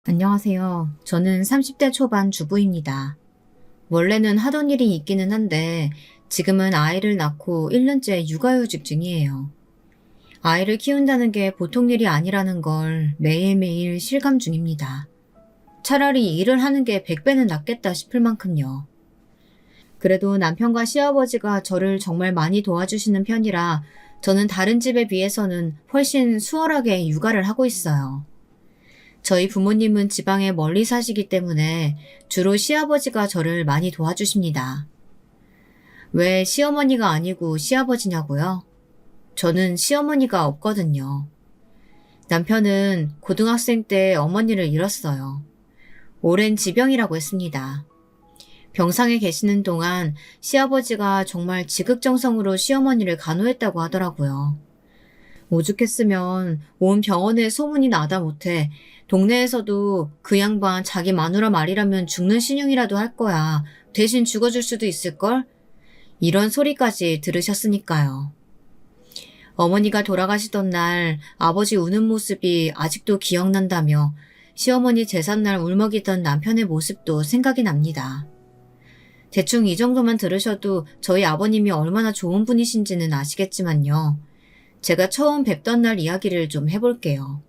안녕하세요. 저는 30대 초반 주부입니다. 원래는 하던 일이 있기는 한데 지금은 아이를 낳고 1년째 육아휴직 중이에요. 아이를 키운다는 게 보통 일이 아니라는 걸 매일매일 실감 중입니다. 차라리 일을 하는 게 100배는 낫겠다 싶을 만큼요. 그래도 남편과 시아버지가 저를 정말 많이 도와주시는 편이라 저는 다른 집에 비해서는 훨씬 수월하게 육아를 하고 있어요. 저희 부모님은 지방에 멀리 사시기 때문에 주로 시아버지가 저를 많이 도와주십니다. 왜 시어머니가 아니고 시아버지냐고요? 저는 시어머니가 없거든요. 남편은 고등학생 때 어머니를 잃었어요. 오랜 지병이라고 했습니다. 병상에 계시는 동안 시아버지가 정말 지극정성으로 시어머니를 간호했다고 하더라고요. 오죽했으면 온 병원에 소문이 나다 못해 동네에서도 그 양반 자기 마누라 말이라면 죽는 신용이라도 할 거야. 대신 죽어줄 수도 있을걸? 이런 소리까지 들으셨으니까요. 어머니가 돌아가시던 날 아버지 우는 모습이 아직도 기억난다며 시어머니 제삿날 울먹이던 남편의 모습도 생각이 납니다. 대충 이 정도만 들으셔도 저희 아버님이 얼마나 좋은 분이신지는 아시겠지만요. 제가 처음 뵙던 날 이야기를 좀 해볼게요.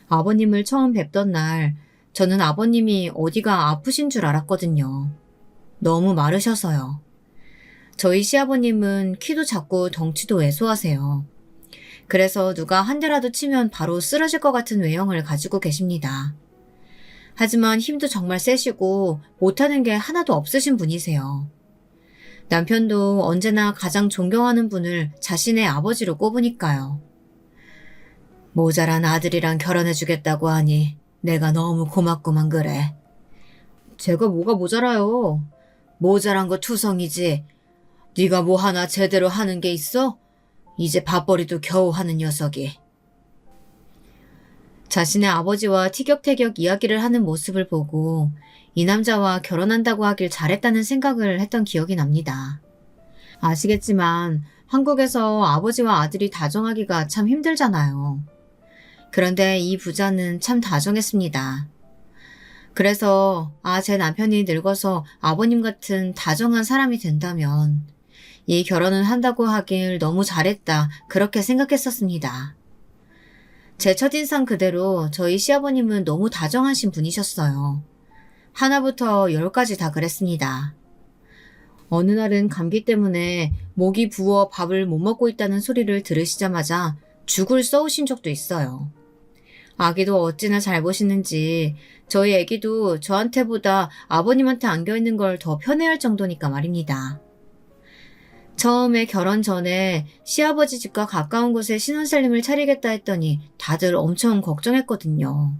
아버님을 처음 뵙던 날 저는 아버님이 어디가 아프신 줄 알았거든요. 너무 마르셔서요. 저희 시아버님은 키도 작고 덩치도 왜소하세요. 그래서 누가 한 대라도 치면 바로 쓰러질 것 같은 외형을 가지고 계십니다. 하지만 힘도 정말 세시고 못하는 게 하나도 없으신 분이세요. 남편도 언제나 가장 존경하는 분을 자신의 아버지로 꼽으니까요. 모자란 아들이랑 결혼해주겠다고 하니 내가 너무 고맙구만 그래. 제가 뭐가 모자라요? 모자란 거 투성이지. 네가 뭐 하나 제대로 하는 게 있어? 이제 밥벌이도 겨우 하는 녀석이. 자신의 아버지와 티격태격 이야기를 하는 모습을 보고 이 남자와 결혼한다고 하길 잘했다는 생각을 했던 기억이 납니다. 아시겠지만 한국에서 아버지와 아들이 다정하기가 참 힘들잖아요. 그런데 이 부자는 참 다정했습니다. 그래서 제 남편이 늙어서 아버님 같은 다정한 사람이 된다면 이 결혼을 한다고 하길 너무 잘했다 그렇게 생각했었습니다. 제 첫인상 그대로 저희 시아버님은 너무 다정하신 분이셨어요. 하나부터 10까지 다 그랬습니다. 어느 날은 감기 때문에 목이 부어 밥을 못 먹고 있다는 소리를 들으시자마자 죽을 써오신 적도 있어요. 아기도 어찌나 잘 보시는지 저희 아기도 저한테보다 아버님한테 안겨있는 걸 더 편해할 정도니까 말입니다. 처음에 결혼 전에 시아버지 집과 가까운 곳에 신혼살림을 차리겠다 했더니 다들 엄청 걱정했거든요.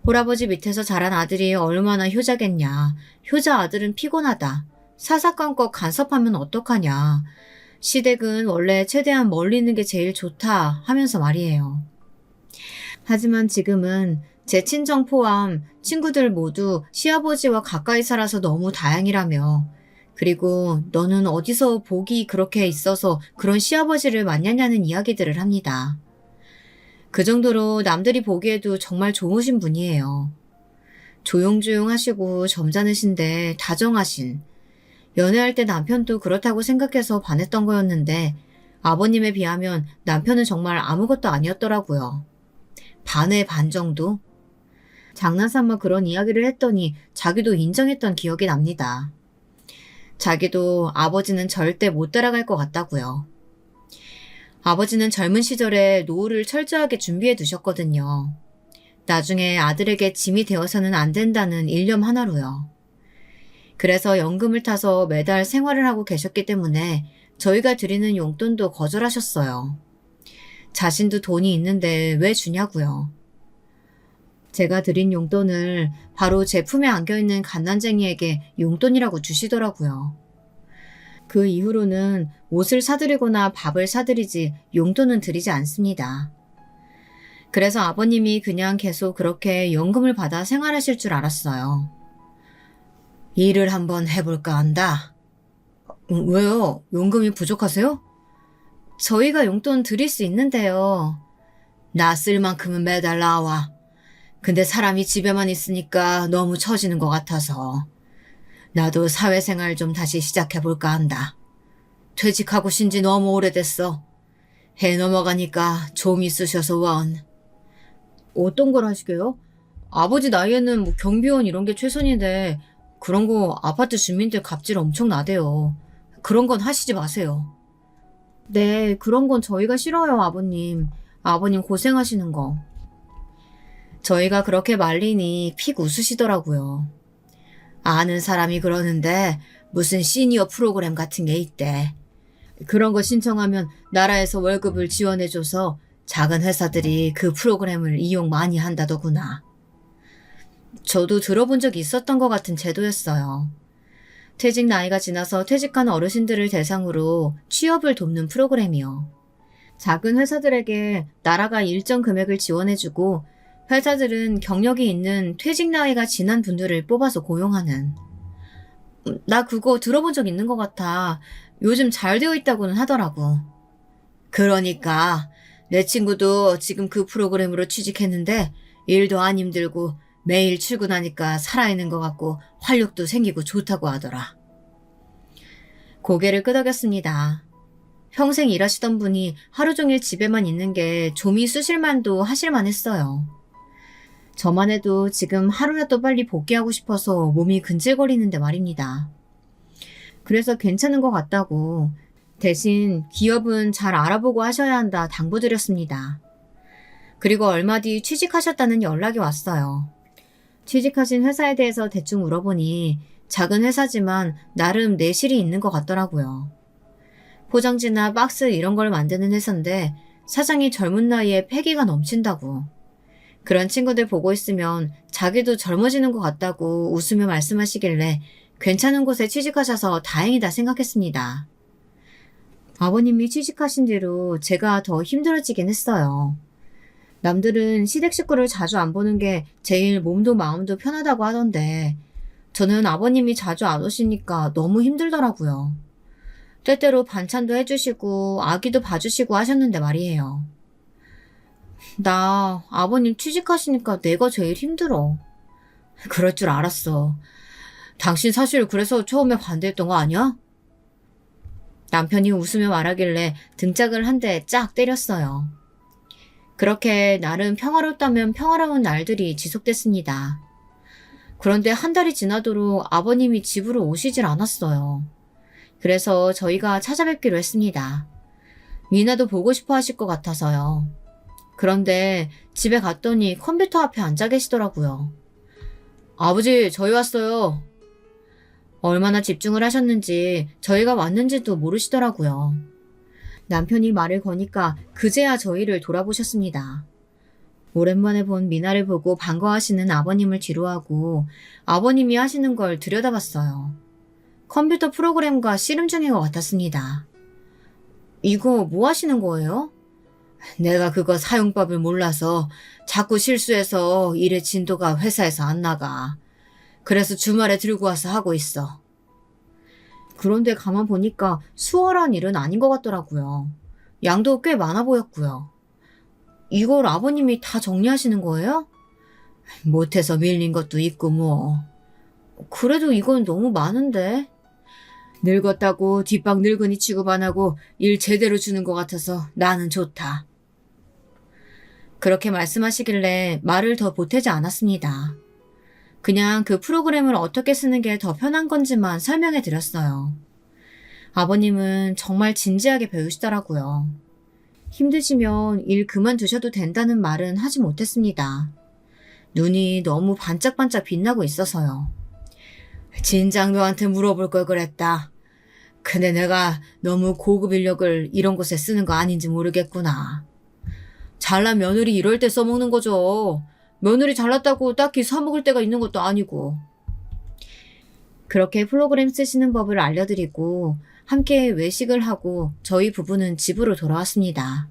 홀아버지 밑에서 자란 아들이 얼마나 효자겠냐. 효자 아들은 피곤하다. 사사건건 간섭하면 어떡하냐. 시댁은 원래 최대한 멀리 있는 게 제일 좋다 하면서 말이에요. 하지만 지금은 제 친정 포함 친구들 모두 시아버지와 가까이 살아서 너무 다행이라며 그리고 너는 어디서 복이 그렇게 있어서 그런 시아버지를 만났냐는 이야기들을 합니다. 그 정도로 남들이 보기에도 정말 좋으신 분이에요. 조용조용하시고 점잖으신데 다정하신. 연애할 때 남편도 그렇다고 생각해서 반했던 거였는데 아버님에 비하면 남편은 정말 아무것도 아니었더라고요. 반의 반 정도? 장난삼아 그런 이야기를 했더니 자기도 인정했던 기억이 납니다. 자기도 아버지는 절대 못 따라갈 것 같다고요. 아버지는 젊은 시절에 노후를 철저하게 준비해 두셨거든요. 나중에 아들에게 짐이 되어서는 안 된다는 일념 하나로요. 그래서 연금을 타서 매달 생활을 하고 계셨기 때문에 저희가 드리는 용돈도 거절하셨어요. 자신도 돈이 있는데 왜 주냐고요. 제가 드린 용돈을 바로 제 품에 안겨있는 갓난쟁이에게 용돈이라고 주시더라고요. 그 이후로는 옷을 사드리거나 밥을 사드리지 용돈은 드리지 않습니다. 그래서 아버님이 그냥 계속 그렇게 연금을 받아 생활하실 줄 알았어요. 일을 한번 해볼까 한다. 왜요? 연금이 부족하세요? 저희가 용돈 드릴 수 있는데요. 나 쓸 만큼은 매달 나와. 근데 사람이 집에만 있으니까 너무 처지는 것 같아서 나도 사회생활 좀 다시 시작해볼까 한다. 퇴직하고 신지 너무 오래됐어. 해 넘어가니까 좀이 쑤셔서 원. 어떤 걸 하시게요? 아버지 나이에는 뭐 경비원 이런 게 최선인데 그런 거 아파트 주민들 갑질 엄청 나대요. 그런 건 하시지 마세요. 네, 그런 건 저희가 싫어요, 아버님. 아버님 고생하시는 거. 저희가 그렇게 말리니 픽 웃으시더라고요. 아는 사람이 그러는데 무슨 시니어 프로그램 같은 게 있대. 그런 거 신청하면 나라에서 월급을 지원해줘서 작은 회사들이 그 프로그램을 이용 많이 한다더구나. 저도 들어본 적이 있었던 것 같은 제도였어요. 퇴직 나이가 지나서 퇴직한 어르신들을 대상으로 취업을 돕는 프로그램이요. 작은 회사들에게 나라가 일정 금액을 지원해주고 회사들은 경력이 있는 퇴직 나이가 지난 분들을 뽑아서 고용하는. 나 그거 들어본 적 있는 것 같아. 요즘 잘 되어 있다고는 하더라고. 그러니까 내 친구도 지금 그 프로그램으로 취직했는데 일도 안 힘들고 매일 출근하니까 살아있는 것 같고 활력도 생기고 좋다고 하더라. 고개를 끄덕였습니다. 평생 일하시던 분이 하루 종일 집에만 있는 게 좀이 쑤실만도 하실만 했어요. 저만 해도 지금 하루라도 빨리 복귀하고 싶어서 몸이 근질거리는데 말입니다. 그래서 괜찮은 것 같다고 대신 기업은 잘 알아보고 하셔야 한다 당부드렸습니다. 그리고 얼마 뒤 취직하셨다는 연락이 왔어요. 취직하신 회사에 대해서 대충 물어보니 작은 회사지만 나름 내실이 있는 것 같더라고요. 포장지나 박스 이런 걸 만드는 회사인데 사장이 젊은 나이에 패기가 넘친다고. 그런 친구들 보고 있으면 자기도 젊어지는 것 같다고 웃으며 말씀하시길래 괜찮은 곳에 취직하셔서 다행이다 생각했습니다. 아버님이 취직하신 뒤로 제가 더 힘들어지긴 했어요. 남들은 시댁 식구를 자주 안 보는 게 제일 몸도 마음도 편하다고 하던데 저는 아버님이 자주 안 오시니까 너무 힘들더라고요. 때때로 반찬도 해주시고 아기도 봐주시고 하셨는데 말이에요. 나 아버님 취직하시니까 내가 제일 힘들어. 그럴 줄 알았어. 당신 사실 그래서 처음에 반대했던 거 아니야? 남편이 웃으며 말하길래 등짝을 한 대 짝 때렸어요. 그렇게 나름 평화롭다면 평화로운 날들이 지속됐습니다. 그런데 한 달이 지나도록 아버님이 집으로 오시질 않았어요. 그래서 저희가 찾아뵙기로 했습니다. 미나도 보고 싶어 하실 것 같아서요. 그런데 집에 갔더니 컴퓨터 앞에 앉아 계시더라고요. 아버지, 저희 왔어요. 얼마나 집중을 하셨는지 저희가 왔는지도 모르시더라고요. 남편이 말을 거니까 그제야 저희를 돌아보셨습니다. 오랜만에 본 미나를 보고 반가워하시는 아버님을 뒤로하고 아버님이 하시는 걸 들여다봤어요. 컴퓨터 프로그램과 씨름 중인 것 같았습니다. 이거 뭐 하시는 거예요? 내가 그거 사용법을 몰라서 자꾸 실수해서 일의 진도가 회사에서 안 나가. 그래서 주말에 들고 와서 하고 있어. 그런데 가만 보니까 수월한 일은 아닌 것 같더라고요. 양도 꽤 많아 보였고요. 이걸 아버님이 다 정리하시는 거예요? 못해서 밀린 것도 있고 뭐. 그래도 이건 너무 많은데. 늙었다고 뒷방 늙은이 취급 안 하고 일 제대로 주는 것 같아서 나는 좋다. 그렇게 말씀하시길래 말을 더 보태지 않았습니다. 그냥 그 프로그램을 어떻게 쓰는 게 더 편한 건지만 설명해 드렸어요. 아버님은 정말 진지하게 배우시더라고요. 힘드시면 일 그만두셔도 된다는 말은 하지 못했습니다. 눈이 너무 반짝반짝 빛나고 있어서요. 진작 너한테 물어볼 걸 그랬다. 근데 내가 너무 고급 인력을 이런 곳에 쓰는 거 아닌지 모르겠구나. 잘난 며느리 이럴 때 써먹는 거죠. 며느리 잘났다고 딱히 사먹을 때가 있는 것도 아니고. 그렇게 프로그램 쓰시는 법을 알려드리고 함께 외식을 하고 저희 부부는 집으로 돌아왔습니다.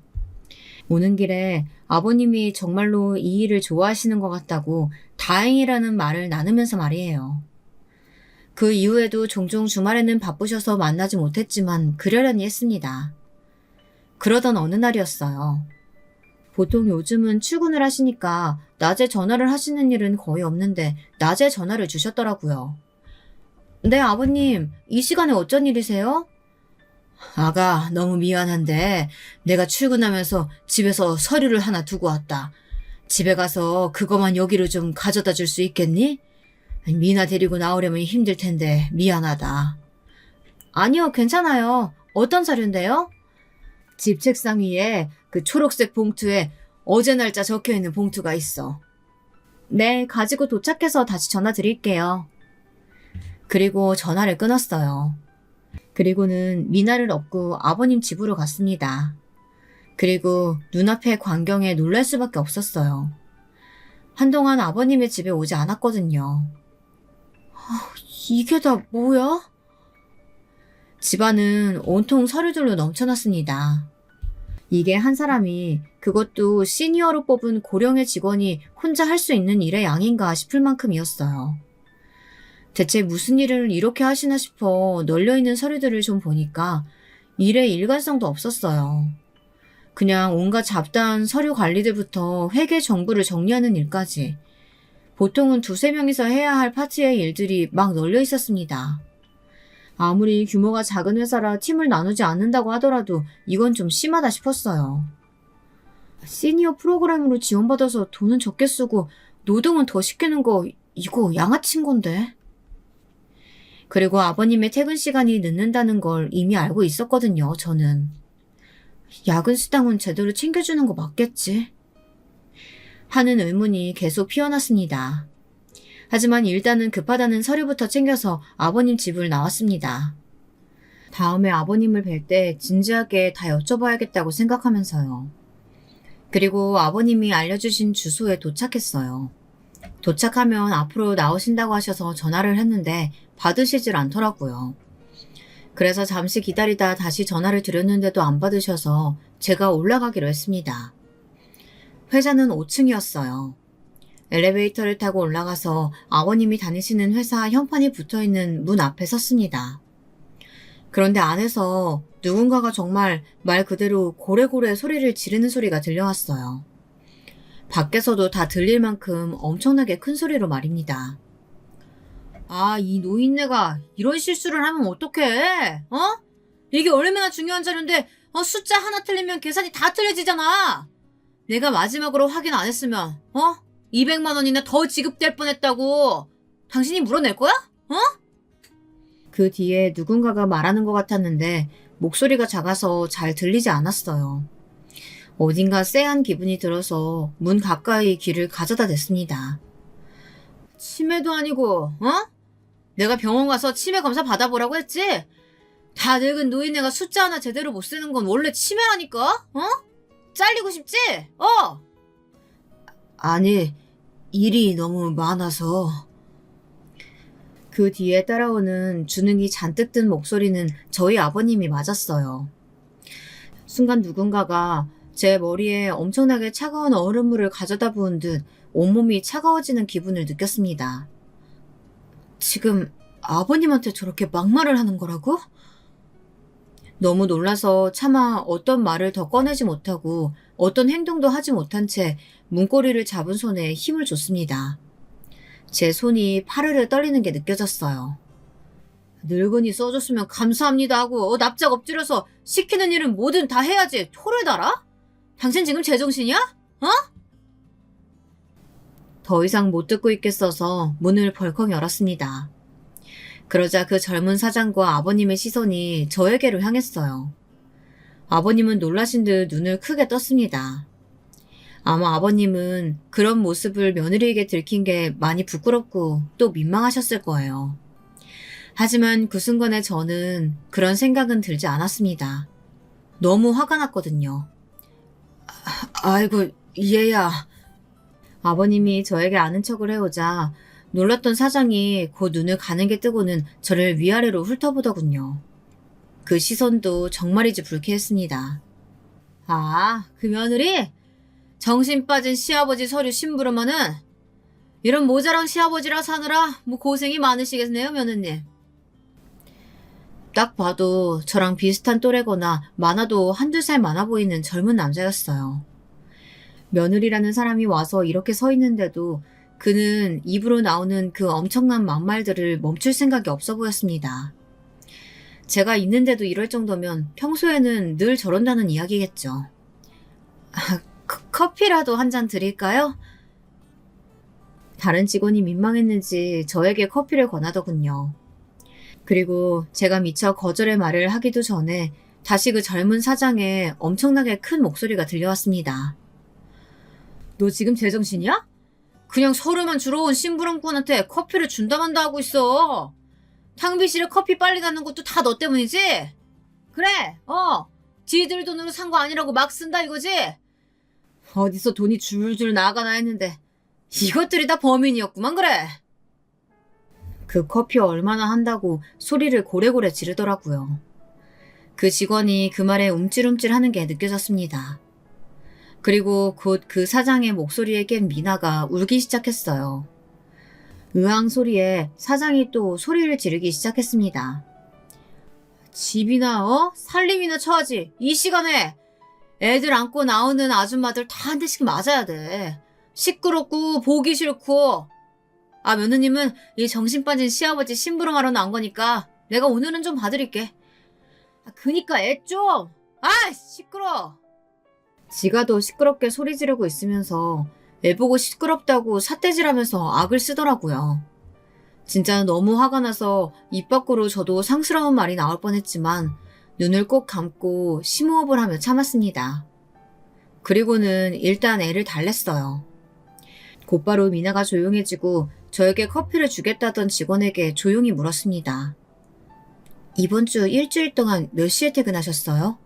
오는 길에 아버님이 정말로 이 일을 좋아하시는 것 같다고 다행이라는 말을 나누면서 말이에요. 그 이후에도 종종 주말에는 바쁘셔서 만나지 못했지만 그러려니 했습니다. 그러던 어느 날이었어요. 보통 요즘은 출근을 하시니까 낮에 전화를 하시는 일은 거의 없는데 낮에 전화를 주셨더라고요. 네, 아버님, 이 시간에 어쩐 일이세요? 아가, 너무 미안한데 내가 출근하면서 집에서 서류를 하나 두고 왔다. 집에 가서 그거만 여기로 좀 가져다 줄 수 있겠니? 미나 데리고 나오려면 힘들 텐데 미안하다. 아니요, 괜찮아요. 어떤 서류인데요? 집 책상 위에 그 초록색 봉투에 어제 날짜 적혀 있는 봉투가 있어. 네, 가지고 도착해서 다시 전화 드릴게요. 그리고 전화를 끊었어요. 그리고는 미나를 업고 아버님 집으로 갔습니다. 그리고 눈앞의 광경에 놀랄 수밖에 없었어요. 한동안 아버님의 집에 오지 않았거든요. 이게 다 뭐야? 집안은 온통 서류들로 넘쳐났습니다. 이게 한 사람이, 그것도 시니어로 뽑은 고령의 직원이 혼자 할 수 있는 일의 양인가 싶을 만큼이었어요. 대체 무슨 일을 이렇게 하시나 싶어 널려있는 서류들을 좀 보니까 일의 일관성도 없었어요. 그냥 온갖 잡다한 서류 관리들부터 회계 정보를 정리하는 일까지 보통은 두세 명이서 해야 할 파트의 일들이 막 널려 있었습니다. 아무리 규모가 작은 회사라 팀을 나누지 않는다고 하더라도 이건 좀 심하다 싶었어요. 시니어 프로그램으로 지원받아서 돈은 적게 쓰고 노동은 더 시키는 거 이거 양아치인 건데. 그리고 아버님의 퇴근 시간이 늦는다는 걸 이미 알고 있었거든요, 저는. 야근 수당은 제대로 챙겨주는 거 맞겠지? 하는 의문이 계속 피어났습니다. 하지만 일단은 급하다는 서류부터 챙겨서 아버님 집을 나왔습니다. 다음에 아버님을 뵐 때 진지하게 다 여쭤봐야겠다고 생각하면서요. 그리고 아버님이 알려주신 주소에 도착했어요. 도착하면 앞으로 나오신다고 하셔서 전화를 했는데 받으시질 않더라고요. 그래서 잠시 기다리다 다시 전화를 드렸는데도 안 받으셔서 제가 올라가기로 했습니다. 회사는 5층이었어요. 엘리베이터를 타고 올라가서 아버님이 다니시는 회사 현판이 붙어있는 문 앞에 섰습니다. 그런데 안에서 누군가가 정말 말 그대로 고래고래 소리를 지르는 소리가 들려왔어요. 밖에서도 다 들릴 만큼 엄청나게 큰 소리로 말입니다. 아, 이 노인네가 이런 실수를 하면 어떡해? 어? 이게 얼마나 중요한 자료인데 숫자 하나 틀리면 계산이 다 틀려지잖아. 내가 마지막으로 확인 안 했으면 200만 원이나 더 지급될 뻔했다고. 당신이 물어낼 거야? 그 뒤에 누군가가 말하는 것 같았는데 목소리가 작아서 잘 들리지 않았어요. 어딘가 쎄한 기분이 들어서 문 가까이 귀를 가져다 댔습니다. 치매도 아니고 내가 병원 가서 치매 검사 받아보라고 했지? 다 늙은 노인네가 숫자 하나 제대로 못 쓰는 건 원래 치매라니까? 잘리고 싶지? 아니, 일이 너무 많아서. 그 뒤에 따라오는 주눅이 잔뜩 든 목소리는 저희 아버님이 맞았어요. 순간 누군가가 제 머리에 엄청나게 차가운 얼음물을 가져다 부은 듯 온몸이 차가워지는 기분을 느꼈습니다. 지금 아버님한테 저렇게 막말을 하는 거라고? 너무 놀라서 차마 어떤 말을 더 꺼내지 못하고 어떤 행동도 하지 못한 채 문고리를 잡은 손에 힘을 줬습니다. 제 손이 파르르 떨리는 게 느껴졌어요. 늙은이 써줬으면 감사합니다 하고 납작 엎드려서 시키는 일은 뭐든 다 해야지 토를 달아? 당신 지금 제정신이야? 더 이상 못 듣고 있겠어서 문을 벌컥 열었습니다. 그러자 그 젊은 사장과 아버님의 시선이 저에게로 향했어요. 아버님은 놀라신 듯 눈을 크게 떴습니다. 아마 아버님은 그런 모습을 며느리에게 들킨 게 많이 부끄럽고 또 민망하셨을 거예요. 하지만 그 순간에 저는 그런 생각은 들지 않았습니다. 너무 화가 났거든요. 아이고, 얘야. 아버님이 저에게 아는 척을 해오자 놀랐던 사장이 곧 눈을 가늘게 뜨고는 저를 위아래로 훑어보더군요. 그 시선도 정말이지 불쾌했습니다. 아, 그 며느리? 정신 빠진 시아버지 서류 심부름하는? 이런 모자랑 시아버지랑 사느라 고생이 많으시겠네요, 며느님. 딱 봐도 저랑 비슷한 또래거나 많아도 한두 살 많아 보이는 젊은 남자였어요. 며느리라는 사람이 와서 이렇게 서 있는데도 그는 입으로 나오는 그 엄청난 막말들을 멈출 생각이 없어 보였습니다. 제가 있는데도 이럴 정도면 평소에는 늘 저런다는 이야기겠죠. 커피라도 한 잔 드릴까요? 다른 직원이 민망했는지 저에게 커피를 권하더군요. 그리고 제가 미처 거절의 말을 하기도 전에 다시 그 젊은 사장의 엄청나게 큰 목소리가 들려왔습니다. 너 지금 제정신이야? 그냥 서류만 주러 온 심부름꾼한테 커피를 준다만다 하고 있어. 탕비실에 커피 빨리 가는 것도 다 너 때문이지? 그래, 지들 돈으로 산 거 아니라고 막 쓴다 이거지? 어디서 돈이 줄줄 나가나 했는데 이것들이 다 범인이었구만 그래. 그 커피 얼마나 한다고 소리를 고래고래 지르더라고요. 그 직원이 그 말에 움찔움찔 하는 게 느껴졌습니다. 그리고 곧 그 사장의 목소리에 깬 미나가 울기 시작했어요. 으앙 소리에 사장이 또 소리를 지르기 시작했습니다. 집이나 살림이나 처하지. 이 시간에 애들 안고 나오는 아줌마들 다 한 대씩 맞아야 돼. 시끄럽고 보기 싫고. 며느님은 이 정신 빠진 시아버지 심부름하러 나온 거니까 내가 오늘은 좀 봐드릴게. 그니까 애 좀. 시끄러. 지가 더 시끄럽게 소리 지르고 있으면서 애 보고 시끄럽다고 삿대질하면서 악을 쓰더라고요. 진짜 너무 화가 나서 입 밖으로 저도 상스러운 말이 나올 뻔했지만 눈을 꼭 감고 심호흡을 하며 참았습니다. 그리고는 일단 애를 달랬어요. 곧바로 미나가 조용해지고 저에게 커피를 주겠다던 직원에게 조용히 물었습니다. 이번 주 일주일 동안 몇 시에 퇴근하셨어요?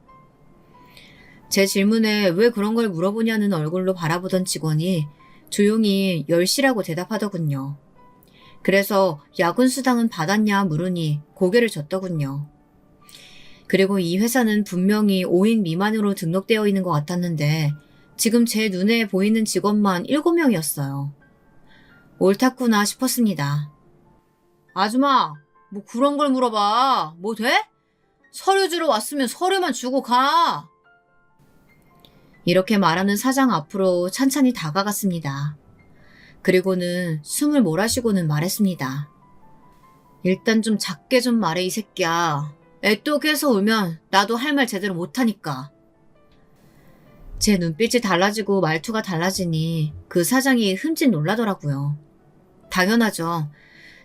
제 질문에 왜 그런 걸 물어보냐는 얼굴로 바라보던 직원이 조용히 10시라고 대답하더군요. 그래서 야근 수당은 받았냐 물으니 고개를 젓더군요. 그리고 이 회사는 분명히 5인 미만으로 등록되어 있는 것 같았는데 지금 제 눈에 보이는 직원만 7명이었어요. 옳았구나 싶었습니다. 아줌마, 뭐 그런 걸 물어봐. 뭐 돼? 서류 주러 왔으면 서류만 주고 가. 이렇게 말하는 사장 앞으로 찬찬히 다가갔습니다. 그리고는 숨을 몰아쉬고는 말했습니다. 일단 좀 작게 좀 말해 이 새끼야. 애 또 깨서 울면 나도 할 말 제대로 못하니까. 제 눈빛이 달라지고 말투가 달라지니 그 사장이 흠칫 놀라더라고요. 당연하죠.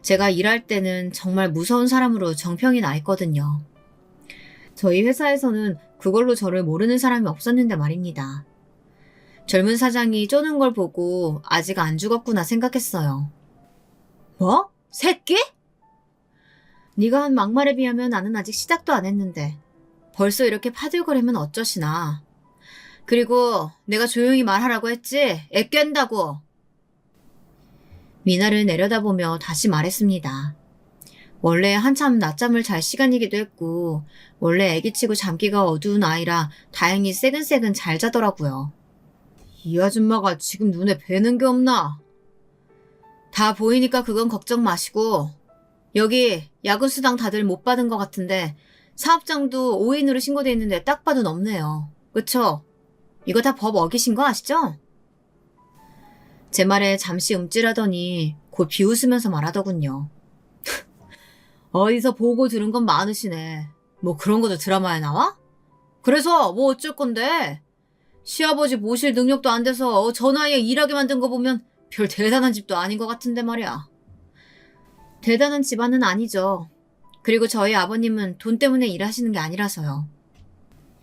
제가 일할 때는 정말 무서운 사람으로 정평이 나 있거든요. 저희 회사에서는 그걸로 저를 모르는 사람이 없었는데 말입니다. 젊은 사장이 쪼는 걸 보고 아직 안 죽었구나 생각했어요. 뭐? 새끼? 네가 한 막말에 비하면 나는 아직 시작도 안 했는데 벌써 이렇게 파들거리면 어쩌시나. 그리고 내가 조용히 말하라고 했지? 애 깬다고. 미나를 내려다보며 다시 말했습니다. 원래 한참 낮잠을 잘 시간이기도 했고 원래 애기치고 잠기가 어두운 아이라 다행히 새근새근 잘 자더라고요. 이 아줌마가 지금 눈에 뵈는 게 없나? 다 보이니까 그건 걱정 마시고 여기 야근수당 다들 못 받은 것 같은데 사업장도 5인으로 신고돼 있는데 딱 봐도 없네요. 그쵸? 이거 다 법 어기신 거 아시죠? 제 말에 잠시 움찔하더니 곧 비웃으면서 말하더군요. 어디서 보고 들은 건 많으시네. 뭐 그런 것도 드라마에 나와? 그래서 뭐 어쩔 건데? 시아버지 모실 능력도 안 돼서 저 나이에 일하게 만든 거 보면 별 대단한 집도 아닌 것 같은데 말이야. 대단한 집안은 아니죠. 그리고 저희 아버님은 돈 때문에 일하시는 게 아니라서요.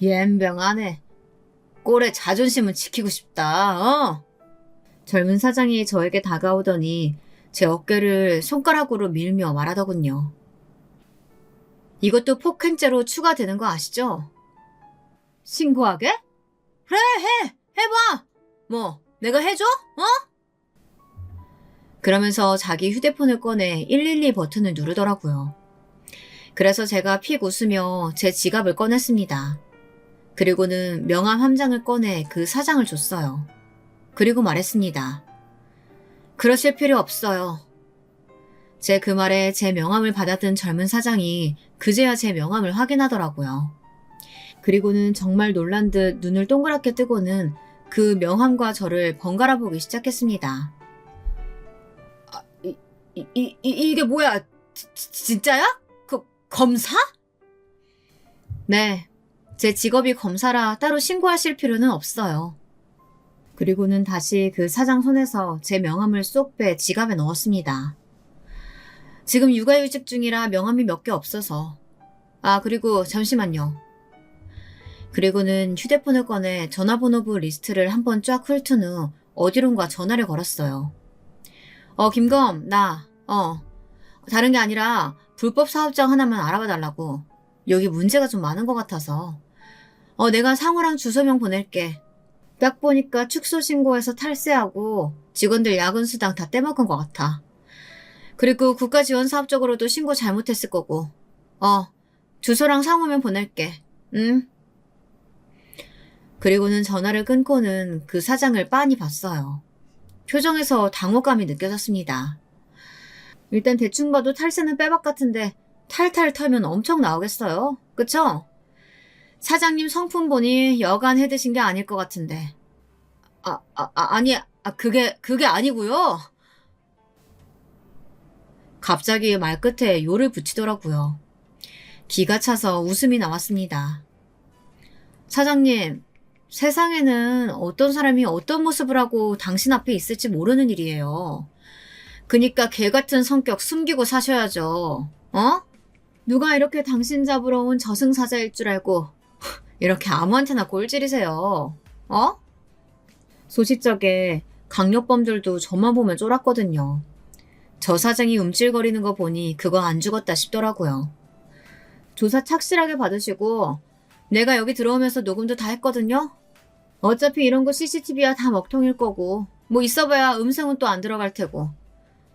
옌병하네. 꼴의 자존심은 지키고 싶다. 젊은 사장이 저에게 다가오더니 제 어깨를 손가락으로 밀며 말하더군요. 이것도 폭행죄로 추가되는 거 아시죠? 신고하게? 그래, 해봐. 뭐, 내가 해줘? 그러면서 자기 휴대폰을 꺼내 112 버튼을 누르더라고요. 그래서 제가 픽 웃으며 제 지갑을 꺼냈습니다. 그리고는 명함 한 장을 꺼내 그 사장을 줬어요. 그리고 말했습니다. 그러실 필요 없어요. 제 그 말에 제 명함을 받아든 젊은 사장이 그제야 제 명함을 확인하더라고요. 그리고는 정말 놀란 듯 눈을 동그랗게 뜨고는 그 명함과 저를 번갈아 보기 시작했습니다. 이게 뭐야? 진짜야? 검사? 네. 제 직업이 검사라 따로 신고하실 필요는 없어요. 그리고는 다시 그 사장 손에서 제 명함을 쏙 빼 지갑에 넣었습니다. 지금 육아휴직 중이라 명함이 몇 개 없어서. 그리고 잠시만요. 그리고는 휴대폰을 꺼내 전화번호부 리스트를 한번 쫙 훑은 후 어디론가 전화를 걸었어요. 김검, 다른 게 아니라 불법 사업장 하나만 알아봐 달라고. 여기 문제가 좀 많은 것 같아서. 내가 상호랑 주소명 보낼게. 딱 보니까 축소 신고해서 탈세하고 직원들 야근 수당 다 떼먹은 것 같아. 그리고 국가 지원 사업 쪽으로도 신고 잘못했을 거고. 주소랑 상호명 보낼게. 응? 그리고는 전화를 끊고는 그 사장을 빤히 봤어요. 표정에서 당혹감이 느껴졌습니다. 일단 대충 봐도 탈세는 빼박 같은데 탈탈 털면 엄청 나오겠어요? 그쵸? 사장님 성품 보니 여간 해드신 게 아닐 것 같은데. 아니, 그게 아니고요. 갑자기 말끝에 요를 붙이더라고요. 기가 차서 웃음이 나왔습니다. 사장님, 세상에는 어떤 사람이 어떤 모습을 하고 당신 앞에 있을지 모르는 일이에요. 그니까 개 같은 성격 숨기고 사셔야죠. 누가 이렇게 당신 잡으러 온 저승사자일 줄 알고 이렇게 아무한테나 꼴찌리세요. 소시적에 강력범들도 저만 보면 쫄았거든요. 저 사장이 움찔거리는 거 보니 그거 안 죽었다 싶더라고요. 조사 착실하게 받으시고 내가 여기 들어오면서 녹음도 다 했거든요. 어차피 이런 거 CCTV야 다 먹통일 거고 뭐 있어봐야 음성은 또 안 들어갈 테고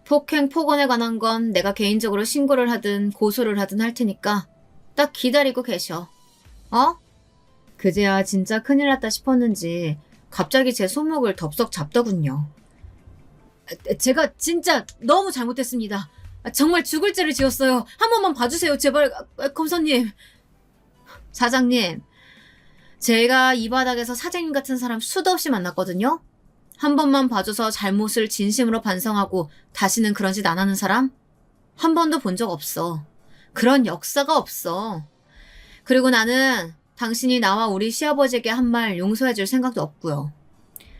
폭행, 폭언에 관한 건 내가 개인적으로 신고를 하든 고소를 하든 할 테니까 딱 기다리고 계셔. 그제야 진짜 큰일 났다 싶었는지 갑자기 제 손목을 덥석 잡더군요. 제가 진짜 너무 잘못했습니다. 정말 죽을 죄를 지었어요. 한 번만 봐주세요. 제발 검사님. 사장님, 제가 이 바닥에서 사장님 같은 사람 수도 없이 만났거든요. 한 번만 봐줘서 잘못을 진심으로 반성하고 다시는 그런 짓 안 하는 사람? 한 번도 본 적 없어. 그런 역사가 없어. 그리고 나는 당신이 나와 우리 시아버지에게 한 말 용서해줄 생각도 없고요.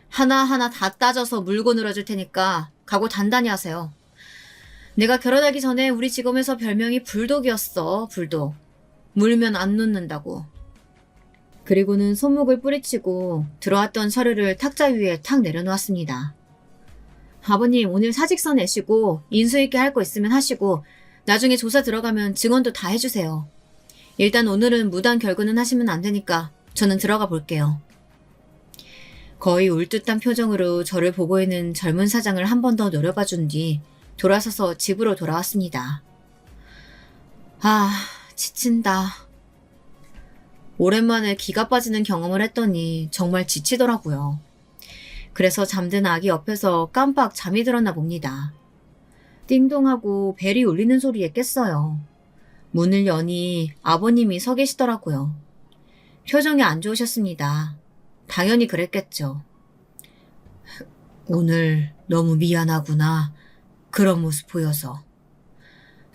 하나하나 다 따져서 물고 늘어줄 테니까 각오 단단히 하세요. 내가 결혼하기 전에 우리 직업에서 별명이 불독이었어. 불독. 물면 안 놓는다고. 그리고는 손목을 뿌리치고 들어왔던 서류를 탁자 위에 탁 내려놓았습니다. 아버님, 오늘 사직서 내시고 인수 있게 할 거 있으면 하시고 나중에 조사 들어가면 증언도 다 해주세요. 일단 오늘은 무단 결근은 하시면 안 되니까 저는 들어가 볼게요. 거의 울듯한 표정으로 저를 보고 있는 젊은 사장을 한 번 더 노려봐 준 뒤 돌아서서 집으로 돌아왔습니다. 지친다. 오랜만에 기가 빠지는 경험을 했더니 정말 지치더라고요. 그래서 잠든 아기 옆에서 깜빡 잠이 들었나 봅니다. 띵동하고 벨이 울리는 소리에 깼어요. 문을 여니 아버님이 서 계시더라고요. 표정이 안 좋으셨습니다. 당연히 그랬겠죠. 오늘 너무 미안하구나. 그런 모습 보여서.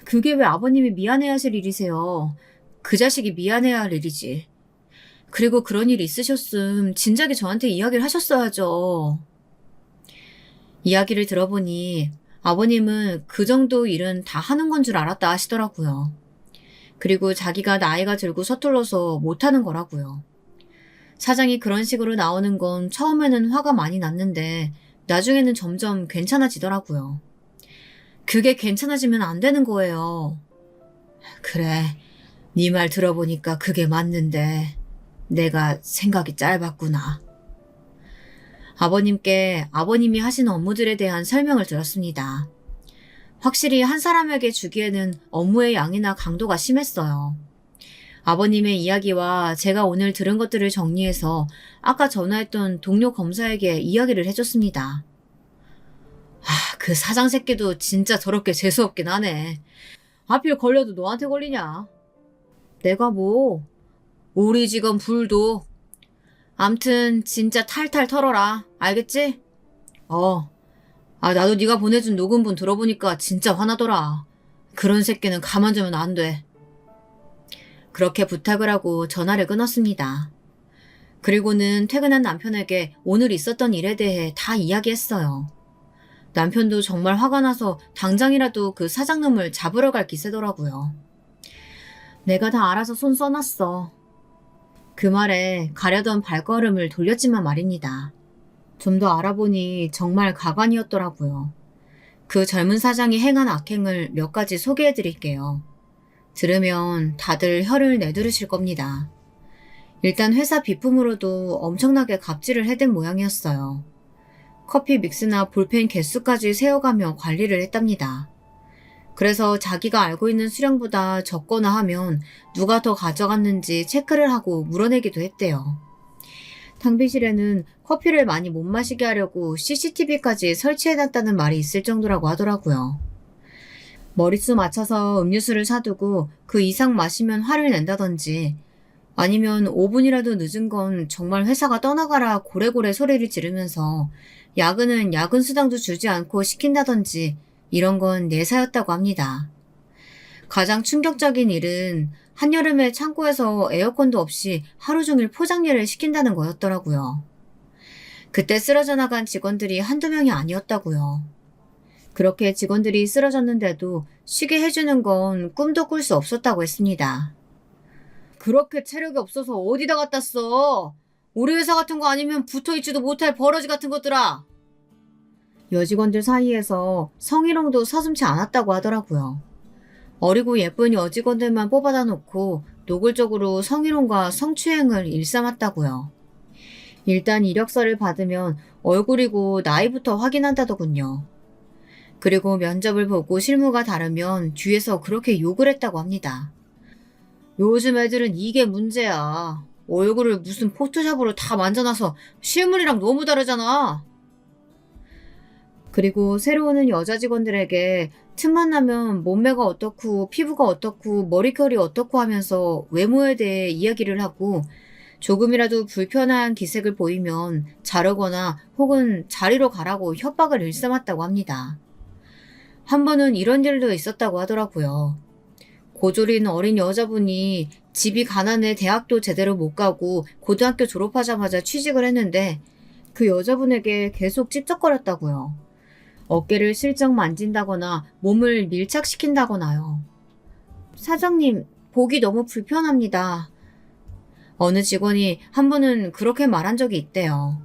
그게 왜 아버님이 미안해야 하실 일이세요. 그 자식이 미안해야 할 일이지. 그리고 그런 일 있으셨음 진작에 저한테 이야기를 하셨어야죠. 이야기를 들어보니 아버님은 그 정도 일은 다 하는 건 줄 알았다 하시더라고요. 그리고 자기가 나이가 들고 서툴러서 못하는 거라고요. 사장이 그런 식으로 나오는 건 처음에는 화가 많이 났는데 나중에는 점점 괜찮아지더라고요. 그게 괜찮아지면 안 되는 거예요. 그래, 네 말 들어보니까 그게 맞는데 내가 생각이 짧았구나. 아버님께 아버님이 하신 업무들에 대한 설명을 들었습니다. 확실히 한 사람에게 주기에는 업무의 양이나 강도가 심했어요. 아버님의 이야기와 제가 오늘 들은 것들을 정리해서 아까 전화했던 동료 검사에게 이야기를 해줬습니다. 그 사장 새끼도 진짜 더럽게 재수없긴 하네. 하필 걸려도 너한테 걸리냐? 내가 뭐? 우리 직원 불독. 암튼 진짜 탈탈 털어라. 알겠지? 나도 네가 보내준 녹음본 들어보니까 진짜 화나더라. 그런 새끼는 가만두면 안 돼. 그렇게 부탁을 하고 전화를 끊었습니다. 그리고는 퇴근한 남편에게 오늘 있었던 일에 대해 다 이야기했어요. 남편도 정말 화가 나서 당장이라도 그 사장놈을 잡으러 갈 기세더라고요. 내가 다 알아서 손 써놨어. 그 말에 가려던 발걸음을 돌렸지만 말입니다. 좀 더 알아보니 정말 가관이었더라고요. 그 젊은 사장이 행한 악행을 몇 가지 소개해드릴게요. 들으면 다들 혀를 내두르실 겁니다. 일단 회사 비품으로도 엄청나게 갑질을 해댄 모양이었어요. 커피 믹스나 볼펜 개수까지 세어가며 관리를 했답니다. 그래서 자기가 알고 있는 수량보다 적거나 하면 누가 더 가져갔는지 체크를 하고 물어내기도 했대요. 탕비실에는 커피를 많이 못 마시게 하려고 CCTV까지 설치해놨다는 말이 있을 정도라고 하더라고요. 머릿수 맞춰서 음료수를 사두고 그 이상 마시면 화를 낸다든지 아니면 5분이라도 늦은 건 정말 회사가 떠나가라 고래고래 소리를 지르면서 야근은 야근 수당도 주지 않고 시킨다든지 이런 건 내사였다고 합니다. 가장 충격적인 일은 한여름에 창고에서 에어컨도 없이 하루 종일 포장일을 시킨다는 거였더라고요. 그때 쓰러져 나간 직원들이 한두 명이 아니었다고요. 그렇게 직원들이 쓰러졌는데도 쉬게 해주는 건 꿈도 꿀 수 없었다고 했습니다. 그렇게 체력이 없어서 어디다 갖다 써? 우리 회사 같은 거 아니면 붙어있지도 못할 버러지 같은 것들아. 여직원들 사이에서 성희롱도 서슴지 않았다고 하더라고요. 어리고 예쁜 여직원들만 뽑아다 놓고 노골적으로 성희롱과 성추행을 일삼았다고요. 일단 이력서를 받으면 얼굴이고 나이부터 확인한다더군요. 그리고 면접을 보고 실무가 다르면 뒤에서 그렇게 욕을 했다고 합니다. 요즘 애들은 이게 문제야. 얼굴을 무슨 포토샵으로 다 만져놔서 실물이랑 너무 다르잖아. 그리고 새로 오는 여자 직원들에게 틈만 나면 몸매가 어떻고 피부가 어떻고 머릿결이 어떻고 하면서 외모에 대해 이야기를 하고 조금이라도 불편한 기색을 보이면 자르거나 혹은 자리로 가라고 협박을 일삼았다고 합니다. 한 번은 이런 일도 있었다고 하더라고요. 고졸인 어린 여자분이 집이 가난해 대학도 제대로 못 가고 고등학교 졸업하자마자 취직을 했는데 그 여자분에게 계속 찝쩍거렸다고요. 어깨를 슬쩍 만진다거나 몸을 밀착시킨다거나요. 사장님, 보기 너무 불편합니다. 어느 직원이 한 번은 그렇게 말한 적이 있대요.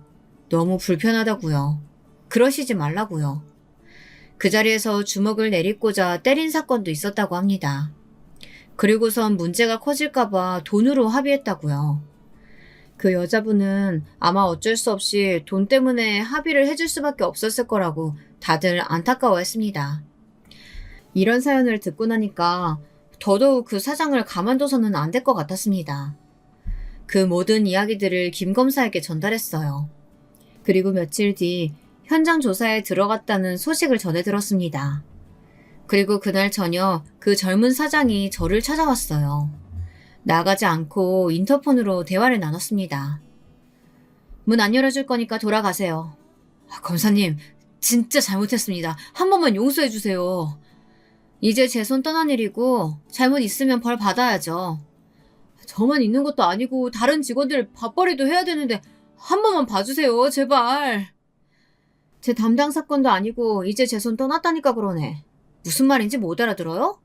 너무 불편하다고요. 그러시지 말라고요. 그 자리에서 주먹을 내리꽂아 때린 사건도 있었다고 합니다. 그리고선 문제가 커질까봐 돈으로 합의했다고요. 그 여자분은 아마 어쩔 수 없이 돈 때문에 합의를 해줄 수밖에 없었을 거라고 다들 안타까워했습니다. 이런 사연을 듣고 나니까 더더욱 그 사장을 가만둬서는 안 될 것 같았습니다. 그 모든 이야기들을 김 검사에게 전달했어요. 그리고 며칠 뒤 현장 조사에 들어갔다는 소식을 전해 들었습니다. 그리고 그날 저녁 그 젊은 사장이 저를 찾아왔어요. 나가지 않고 인터폰으로 대화를 나눴습니다. 문 안 열어줄 거니까 돌아가세요. 검사님, 진짜 잘못했습니다. 한 번만 용서해 주세요. 이제 제 손 떠난 일이고 잘못 있으면 벌 받아야죠. 저만 있는 것도 아니고 다른 직원들 밥벌이도 해야 되는데 한 번만 봐주세요, 제발. 제 담당 사건도 아니고 이제 제 손 떠났다니까 그러네. 무슨 말인지 못 알아들어요?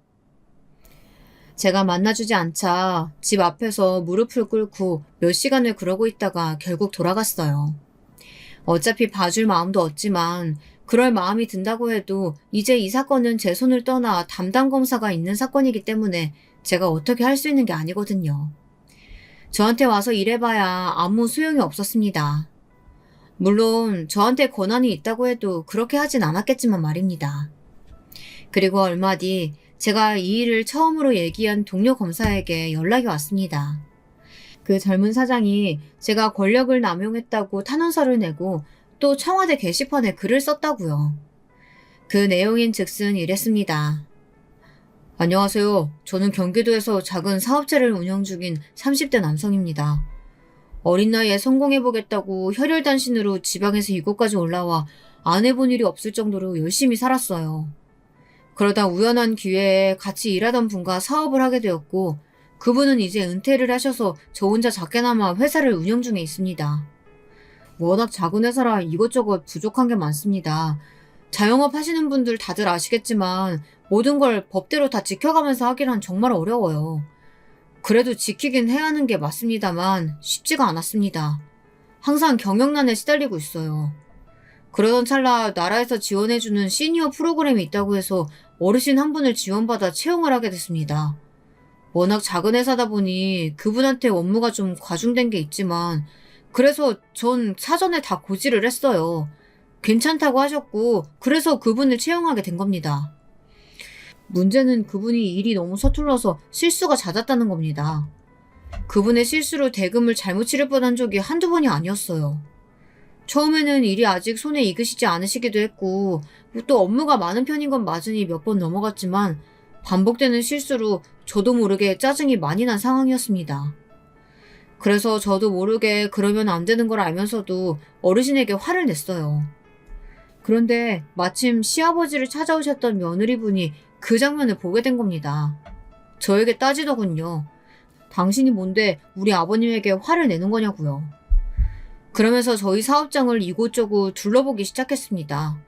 제가 만나주지 않자 집 앞에서 무릎을 꿇고 몇 시간을 그러고 있다가 결국 돌아갔어요. 어차피 봐줄 마음도 없지만 그럴 마음이 든다고 해도 이제 이 사건은 제 손을 떠나 담당 검사가 있는 사건이기 때문에 제가 어떻게 할 수 있는 게 아니거든요. 저한테 와서 일해봐야 아무 소용이 없었습니다. 물론 저한테 권한이 있다고 해도 그렇게 하진 않았겠지만 말입니다. 그리고 얼마 뒤 제가 이 일을 처음으로 얘기한 동료 검사에게 연락이 왔습니다. 그 젊은 사장이 제가 권력을 남용했다고 탄원서를 내고 또 청와대 게시판에 글을 썼다고요. 그 내용인 즉슨 이랬습니다. 안녕하세요. 저는 경기도에서 작은 사업체를 운영 중인 30대 남성입니다. 어린 나이에 성공해보겠다고 혈혈단신으로 지방에서 이곳까지 올라와 안 해본 일이 없을 정도로 열심히 살았어요. 그러다 우연한 기회에 같이 일하던 분과 사업을 하게 되었고 그분은 이제 은퇴를 하셔서 저 혼자 작게나마 회사를 운영 중에 있습니다. 워낙 작은 회사라 이것저것 부족한 게 많습니다. 자영업 하시는 분들 다들 아시겠지만 모든 걸 법대로 다 지켜가면서 하기란 정말 어려워요. 그래도 지키긴 해야 하는 게 맞습니다만 쉽지가 않았습니다. 항상 경영난에 시달리고 있어요. 그러던 찰나 나라에서 지원해주는 시니어 프로그램이 있다고 해서 어르신 한 분을 지원받아 채용을 하게 됐습니다. 워낙 작은 회사다 보니 그분한테 업무가 좀 과중된 게 있지만 그래서 전 사전에 다 고지를 했어요. 괜찮다고 하셨고 그래서 그분을 채용하게 된 겁니다. 문제는 그분이 일이 너무 서툴러서 실수가 잦았다는 겁니다. 그분의 실수로 대금을 잘못 치를 뻔한 적이 한두 번이 아니었어요. 처음에는 일이 아직 손에 익으시지 않으시기도 했고 또 업무가 많은 편인 건 맞으니 몇 번 넘어갔지만 반복되는 실수로 저도 모르게 짜증이 많이 난 상황이었습니다. 그래서 저도 모르게 그러면 안 되는 걸 알면서도 어르신에게 화를 냈어요. 그런데 마침 시아버지를 찾아오셨던 며느리분이 그 장면을 보게 된 겁니다. 저에게 따지더군요. 당신이 뭔데 우리 아버님에게 화를 내는 거냐고요. 그러면서 저희 사업장을 이곳저곳 둘러보기 시작했습니다.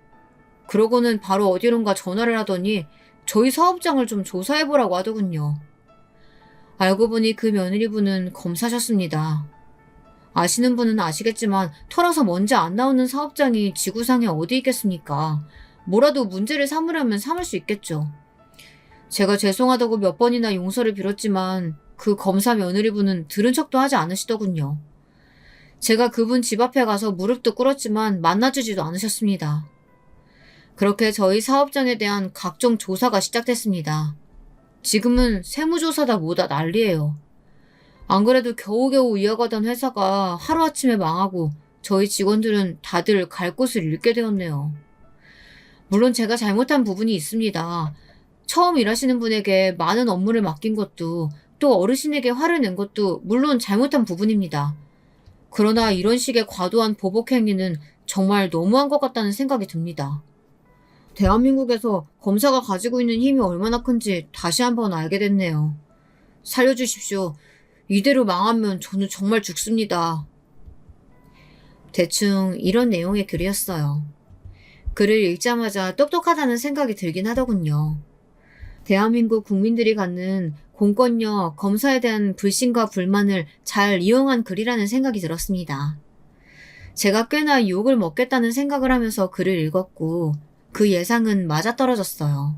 그러고는 바로 어디론가 전화를 하더니 저희 사업장을 좀 조사해보라고 하더군요. 알고 보니 그 며느리분은 검사셨습니다. 아시는 분은 아시겠지만 털어서 먼지 안 나오는 사업장이 지구상에 어디 있겠습니까? 뭐라도 문제를 삼으려면 삼을 수 있겠죠. 제가 죄송하다고 몇 번이나 용서를 빌었지만 그 검사 며느리분은 들은 척도 하지 않으시더군요. 제가 그분 집 앞에 가서 무릎도 꿇었지만 만나주지도 않으셨습니다. 그렇게 저희 사업장에 대한 각종 조사가 시작됐습니다. 지금은 세무조사다 뭐다 난리예요. 안 그래도 겨우겨우 이어가던 회사가 하루아침에 망하고 저희 직원들은 다들 갈 곳을 잃게 되었네요. 물론 제가 잘못한 부분이 있습니다. 처음 일하시는 분에게 많은 업무를 맡긴 것도 또 어르신에게 화를 낸 것도 물론 잘못한 부분입니다. 그러나 이런 식의 과도한 보복 행위는 정말 너무한 것 같다는 생각이 듭니다. 대한민국에서 검사가 가지고 있는 힘이 얼마나 큰지 다시 한번 알게 됐네요. 살려주십시오. 이대로 망하면 저는 정말 죽습니다. 대충 이런 내용의 글이었어요. 글을 읽자마자 똑똑하다는 생각이 들긴 하더군요. 대한민국 국민들이 갖는 공권력, 검사에 대한 불신과 불만을 잘 이용한 글이라는 생각이 들었습니다. 제가 꽤나 욕을 먹겠다는 생각을 하면서 글을 읽었고 그 예상은 맞아떨어졌어요.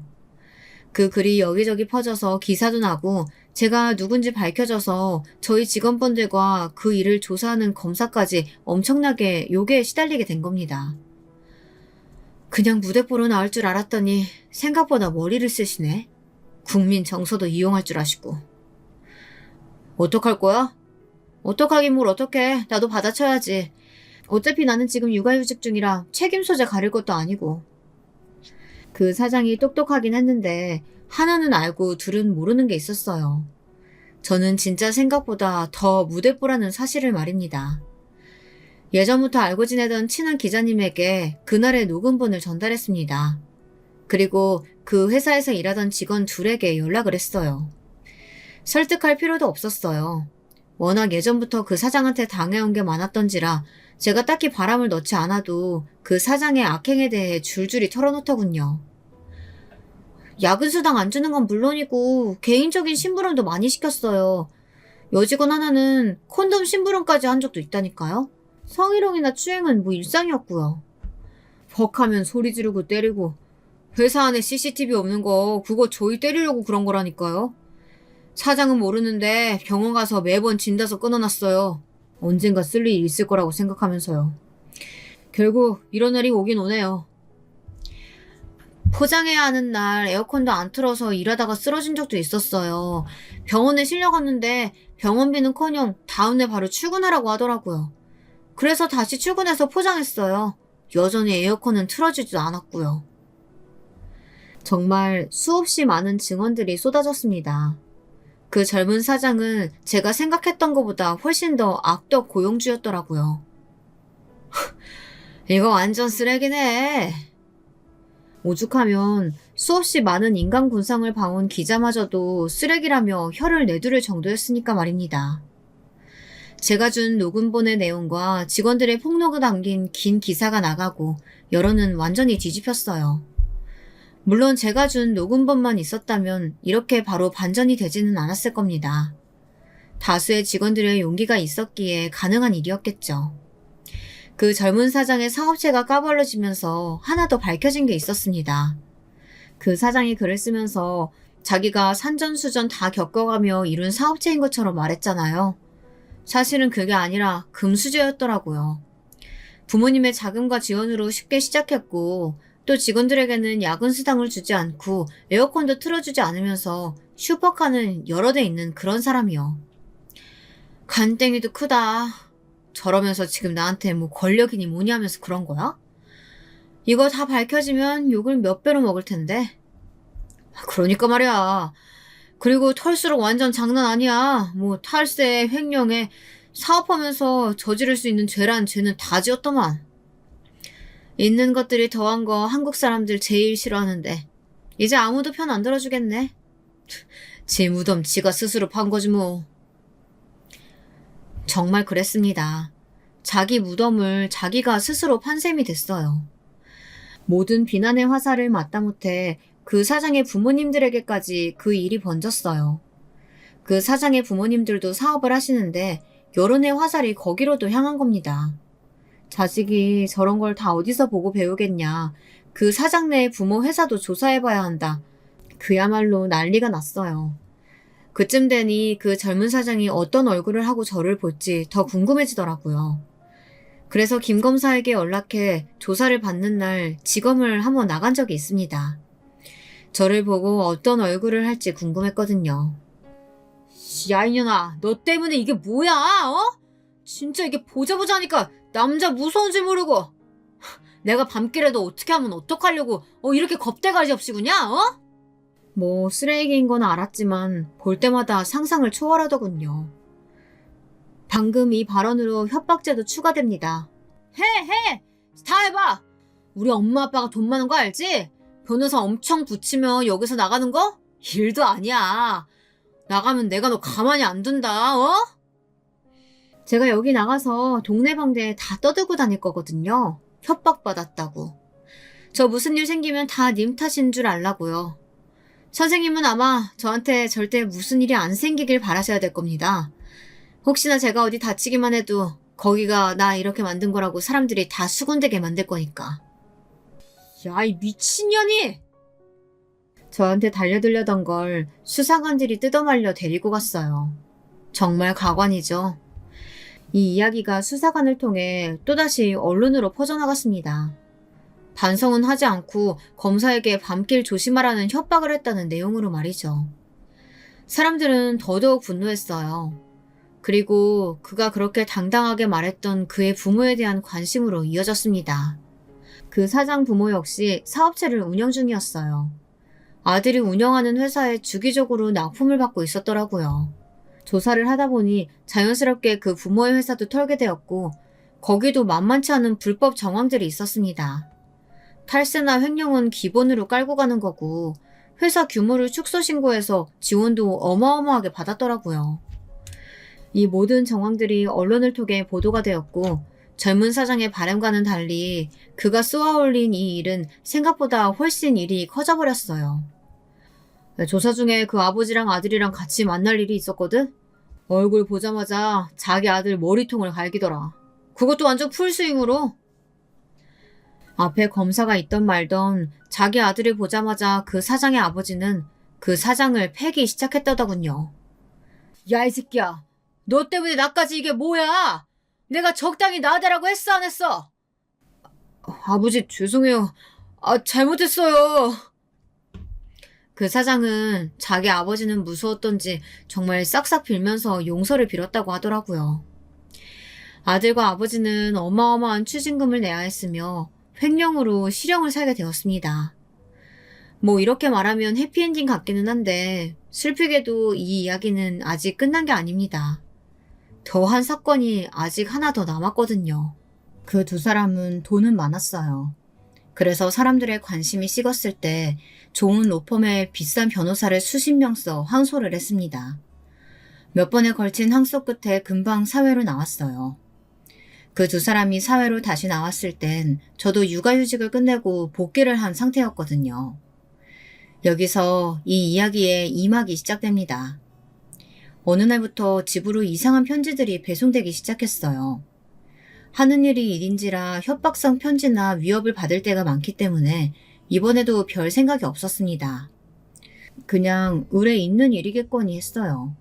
그 글이 여기저기 퍼져서 기사도 나고 제가 누군지 밝혀져서 저희 직원분들과 그 일을 조사하는 검사까지 엄청나게 욕에 시달리게 된 겁니다. 그냥 무대뽀로 나올 줄 알았더니 생각보다 머리를 쓰시네. 국민 정서도 이용할 줄 아시고. 어떡할 거야? 어떡하긴 뭘 어떡해. 나도 받아쳐야지. 어차피 나는 지금 육아휴직 중이라 책임 소재 가릴 것도 아니고. 그 사장이 똑똑하긴 했는데 하나는 알고 둘은 모르는 게 있었어요. 저는 진짜 생각보다 더 무대뽀라는 사실을 말입니다. 예전부터 알고 지내던 친한 기자님에게 그날의 녹음본을 전달했습니다. 그리고 그 회사에서 일하던 직원 둘에게 연락을 했어요. 설득할 필요도 없었어요. 워낙 예전부터 그 사장한테 당해온 게 많았던지라 제가 딱히 바람을 넣지 않아도 그 사장의 악행에 대해 줄줄이 털어놓더군요. 야근 수당 안 주는 건 물론이고 개인적인 심부름도 많이 시켰어요. 여직원 하나는 콘돔 심부름까지 한 적도 있다니까요. 성희롱이나 추행은 뭐 일상이었고요. 벅하면 소리 지르고 때리고 회사 안에 CCTV 없는 거 그거 저희 때리려고 그런 거라니까요. 사장은 모르는데 병원 가서 매번 진단서 끊어놨어요. 언젠가 쓸 일이 있을 거라고 생각하면서요. 결국 이런 날이 오긴 오네요. 포장해야 하는 날 에어컨도 안 틀어서 일하다가 쓰러진 적도 있었어요. 병원에 실려갔는데 병원비는커녕 다음날 바로 출근하라고 하더라고요. 그래서 다시 출근해서 포장했어요. 여전히 에어컨은 틀어지지도 않았고요. 정말 수없이 많은 증언들이 쏟아졌습니다. 그 젊은 사장은 제가 생각했던 것보다 훨씬 더 악덕 고용주였더라고요. 이거 완전 쓰레기네. 오죽하면 수없이 많은 인간 군상을 봐온 기자마저도 쓰레기라며 혀를 내두를 정도였으니까 말입니다. 제가 준 녹음본의 내용과 직원들의 폭로가 담긴 긴 기사가 나가고 여론은 완전히 뒤집혔어요. 물론 제가 준 녹음본만 있었다면 이렇게 바로 반전이 되지는 않았을 겁니다. 다수의 직원들의 용기가 있었기에 가능한 일이었겠죠. 그 젊은 사장의 사업체가 까발려지면서 하나 더 밝혀진 게 있었습니다. 그 사장이 글을 쓰면서 자기가 산전수전 다 겪어가며 이룬 사업체인 것처럼 말했잖아요. 사실은 그게 아니라 금수저였더라고요. 부모님의 자금과 지원으로 쉽게 시작했고 또 직원들에게는 야근 수당을 주지 않고 에어컨도 틀어주지 않으면서 슈퍼카는 여러 대 있는 그런 사람이요. 간땡이도 크다. 저러면서 지금 나한테 뭐 권력이니 뭐니 하면서 그런 거야? 이거 다 밝혀지면 욕을 몇 배로 먹을 텐데. 그러니까 말이야. 그리고 털수록 완전 장난 아니야. 뭐 탈세, 횡령에 사업하면서 저지를 수 있는 죄란 죄는 다 지었더만. 있는 것들이 더한 거 한국 사람들 제일 싫어하는데 이제 아무도 편 안 들어주겠네. 지 무덤 지가 스스로 판 거지 뭐. 정말 그랬습니다. 자기 무덤을 자기가 스스로 판 셈이 됐어요. 모든 비난의 화살을 마다못해 그 사장의 부모님들에게까지 그 일이 번졌어요. 그 사장의 부모님들도 사업을 하시는데 여론의 화살이 거기로도 향한 겁니다. 자식이 저런 걸 다 어디서 보고 배우겠냐. 그 사장 네 부모 회사도 조사해봐야 한다. 그야말로 난리가 났어요. 그쯤 되니 그 젊은 사장이 어떤 얼굴을 하고 저를 볼지 더 궁금해지더라고요. 그래서 김 검사에게 연락해 조사를 받는 날 지검을 한번 나간 적이 있습니다. 저를 보고 어떤 얼굴을 할지 궁금했거든요. 야 이년아, 너 때문에 이게 뭐야? 어? 진짜 이게 보자 하니까 남자 무서운 줄 모르고. 내가 밤길에도 어떻게 하면 어떡하려고 이렇게 겁대가리 없이 구냐? 어? 뭐 쓰레기인 건 알았지만 볼 때마다 상상을 초월하더군요. 방금 이 발언으로 협박죄도 추가됩니다. 해! 다 해봐! 우리 엄마 아빠가 돈 많은 거 알지? 변호사 엄청 붙이면 여기서 나가는 거? 일도 아니야. 나가면 내가 너 가만히 안 둔다, 어? 제가 여기 나가서 동네방네 다 떠들고 다닐 거거든요. 협박받았다고. 저 무슨 일 생기면 다 님 탓인 줄 알라고요. 선생님은 아마 저한테 절대 무슨 일이 안 생기길 바라셔야 될 겁니다. 혹시나 제가 어디 다치기만 해도 거기가 나 이렇게 만든 거라고 사람들이 다 수군대게 만들 거니까. 야, 이 미친년이! 저한테 달려들려던 걸 수사관들이 뜯어말려 데리고 갔어요. 정말 가관이죠. 이 이야기가 수사관을 통해 또다시 언론으로 퍼져나갔습니다. 반성은 하지 않고 검사에게 밤길 조심하라는 협박을 했다는 내용으로 말이죠. 사람들은 더더욱 분노했어요. 그리고 그가 그렇게 당당하게 말했던 그의 부모에 대한 관심으로 이어졌습니다. 그 사장 부모 역시 사업체를 운영 중이었어요. 아들이 운영하는 회사에 주기적으로 납품을 받고 있었더라고요. 조사를 하다 보니 자연스럽게 그 부모의 회사도 털게 되었고 거기도 만만치 않은 불법 정황들이 있었습니다. 탈세나 횡령은 기본으로 깔고 가는 거고 회사 규모를 축소 신고해서 지원도 어마어마하게 받았더라고요. 이 모든 정황들이 언론을 통해 보도가 되었고 젊은 사장의 바람과는 달리 그가 쏘아올린 이 일은 생각보다 훨씬 일이 커져버렸어요. 조사 중에 그 아버지랑 아들이랑 같이 만날 일이 있었거든? 얼굴 보자마자 자기 아들 머리통을 갈기더라. 그것도 완전 풀스윙으로. 앞에 검사가 있던 말던 자기 아들을 보자마자 그 사장의 아버지는 그 사장을 패기 시작했다더군요. 야, 이 새끼야. 너 때문에 나까지 이게 뭐야? 내가 적당히 나대라고 했어, 안 했어? 아버지, 죄송해요. 잘못했어요. 그 사장은 자기 아버지는 무서웠던지 정말 싹싹 빌면서 용서를 빌었다고 하더라고요. 아들과 아버지는 어마어마한 추징금을 내야 했으며 횡령으로 실형을 살게 되었습니다. 뭐 이렇게 말하면 해피엔딩 같기는 한데 슬프게도 이 이야기는 아직 끝난 게 아닙니다. 더한 사건이 아직 하나 더 남았거든요. 그 두 사람은 돈은 많았어요. 그래서 사람들의 관심이 식었을 때 좋은 로펌에 비싼 변호사를 수십 명 써 항소를 했습니다. 몇 번에 걸친 항소 끝에 금방 사회로 나왔어요. 그 두 사람이 사회로 다시 나왔을 땐 저도 육아휴직을 끝내고 복귀를 한 상태였거든요. 여기서 이 이야기의 2막이 시작됩니다. 어느 날부터 집으로 이상한 편지들이 배송되기 시작했어요. 하는 일이 일인지라 협박성 편지나 위협을 받을 때가 많기 때문에 이번에도 별 생각이 없었습니다. 그냥 의뢰 있는 일이겠거니 했어요.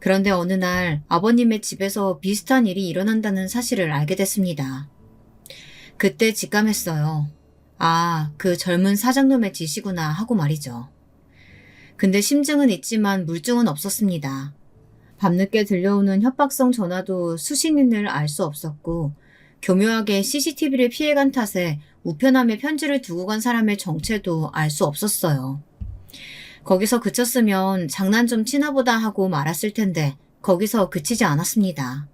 그런데 어느 날 아버님의 집에서 비슷한 일이 일어난다는 사실을 알게 됐습니다. 그때 직감했어요. 아, 그 젊은 사장놈의 짓이구나 하고 말이죠. 근데 심증은 있지만 물증은 없었습니다. 밤늦게 들려오는 협박성 전화도 수신인을 알 수 없었고 교묘하게 CCTV를 피해간 탓에 우편함에 편지를 두고 간 사람의 정체도 알 수 없었어요. 거기서 그쳤으면 장난 좀 치나보다 하고 말았을 텐데 거기서 그치지 않았습니다.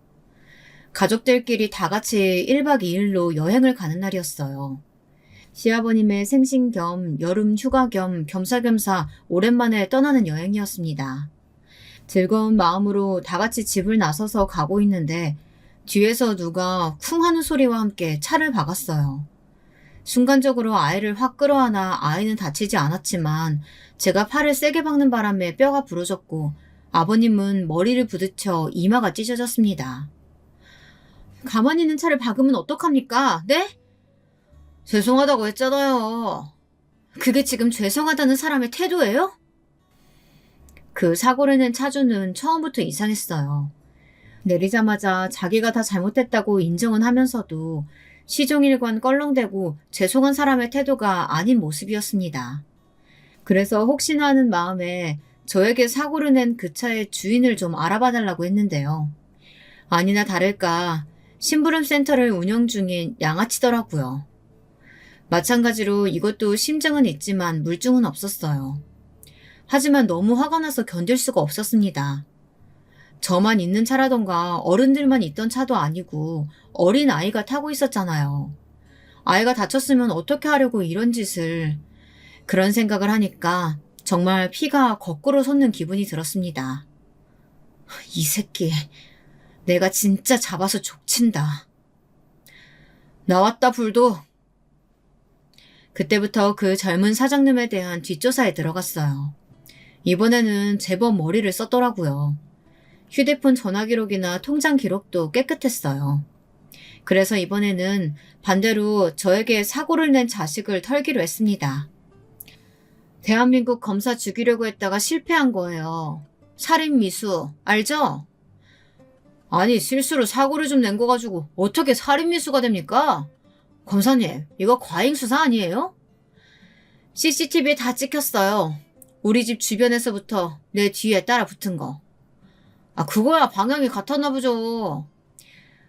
가족들끼리 다 같이 1박 2일로 여행을 가는 날이었어요. 시아버님의 생신 겸 여름 휴가 겸 겸사겸사 오랜만에 떠나는 여행이었습니다. 즐거운 마음으로 다 같이 집을 나서서 가고 있는데 뒤에서 누가 쿵 하는 소리와 함께 차를 박았어요. 순간적으로 아이를 확 끌어안아 아이는 다치지 않았지만 제가 팔을 세게 박는 바람에 뼈가 부러졌고 아버님은 머리를 부딪혀 이마가 찢어졌습니다. 가만히 있는 차를 박으면 어떡합니까? 네? 죄송하다고 했잖아요. 그게 지금 죄송하다는 사람의 태도예요? 그 사고를 낸 차주는 처음부터 이상했어요. 내리자마자 자기가 다 잘못했다고 인정은 하면서도 시종일관 껄렁대고 죄송한 사람의 태도가 아닌 모습이었습니다. 그래서 혹시나 하는 마음에 저에게 사고를 낸 그 차의 주인을 좀 알아봐달라고 했는데요. 아니나 다를까 심부름 센터를 운영 중인 양아치더라고요. 마찬가지로 이것도 심증은 있지만 물증은 없었어요. 하지만 너무 화가 나서 견딜 수가 없었습니다. 저만 있는 차라던가 어른들만 있던 차도 아니고 어린 아이가 타고 있었잖아요. 아이가 다쳤으면 어떻게 하려고 이런 짓을. 그런 생각을 하니까 정말 피가 거꾸로 솟는 기분이 들었습니다. 이 새끼, 내가 진짜 잡아서 족친다. 나왔다 불도. 그때부터 그 젊은 사장님에 대한 뒷조사에 들어갔어요. 이번에는 제법 머리를 썼더라고요. 휴대폰 전화 기록이나 통장 기록도 깨끗했어요. 그래서 이번에는 반대로 저에게 사고를 낸 자식을 털기로 했습니다. 대한민국 검사 죽이려고 했다가 실패한 거예요. 살인 미수, 알죠? 아니, 실수로 사고를 좀 낸 거 가지고 어떻게 살인 미수가 됩니까? 검사님, 이거 과잉 수사 아니에요? CCTV에 다 찍혔어요. 우리 집 주변에서부터 내 뒤에 따라 붙은 거. 아, 그거야 방향이 같았나 보죠.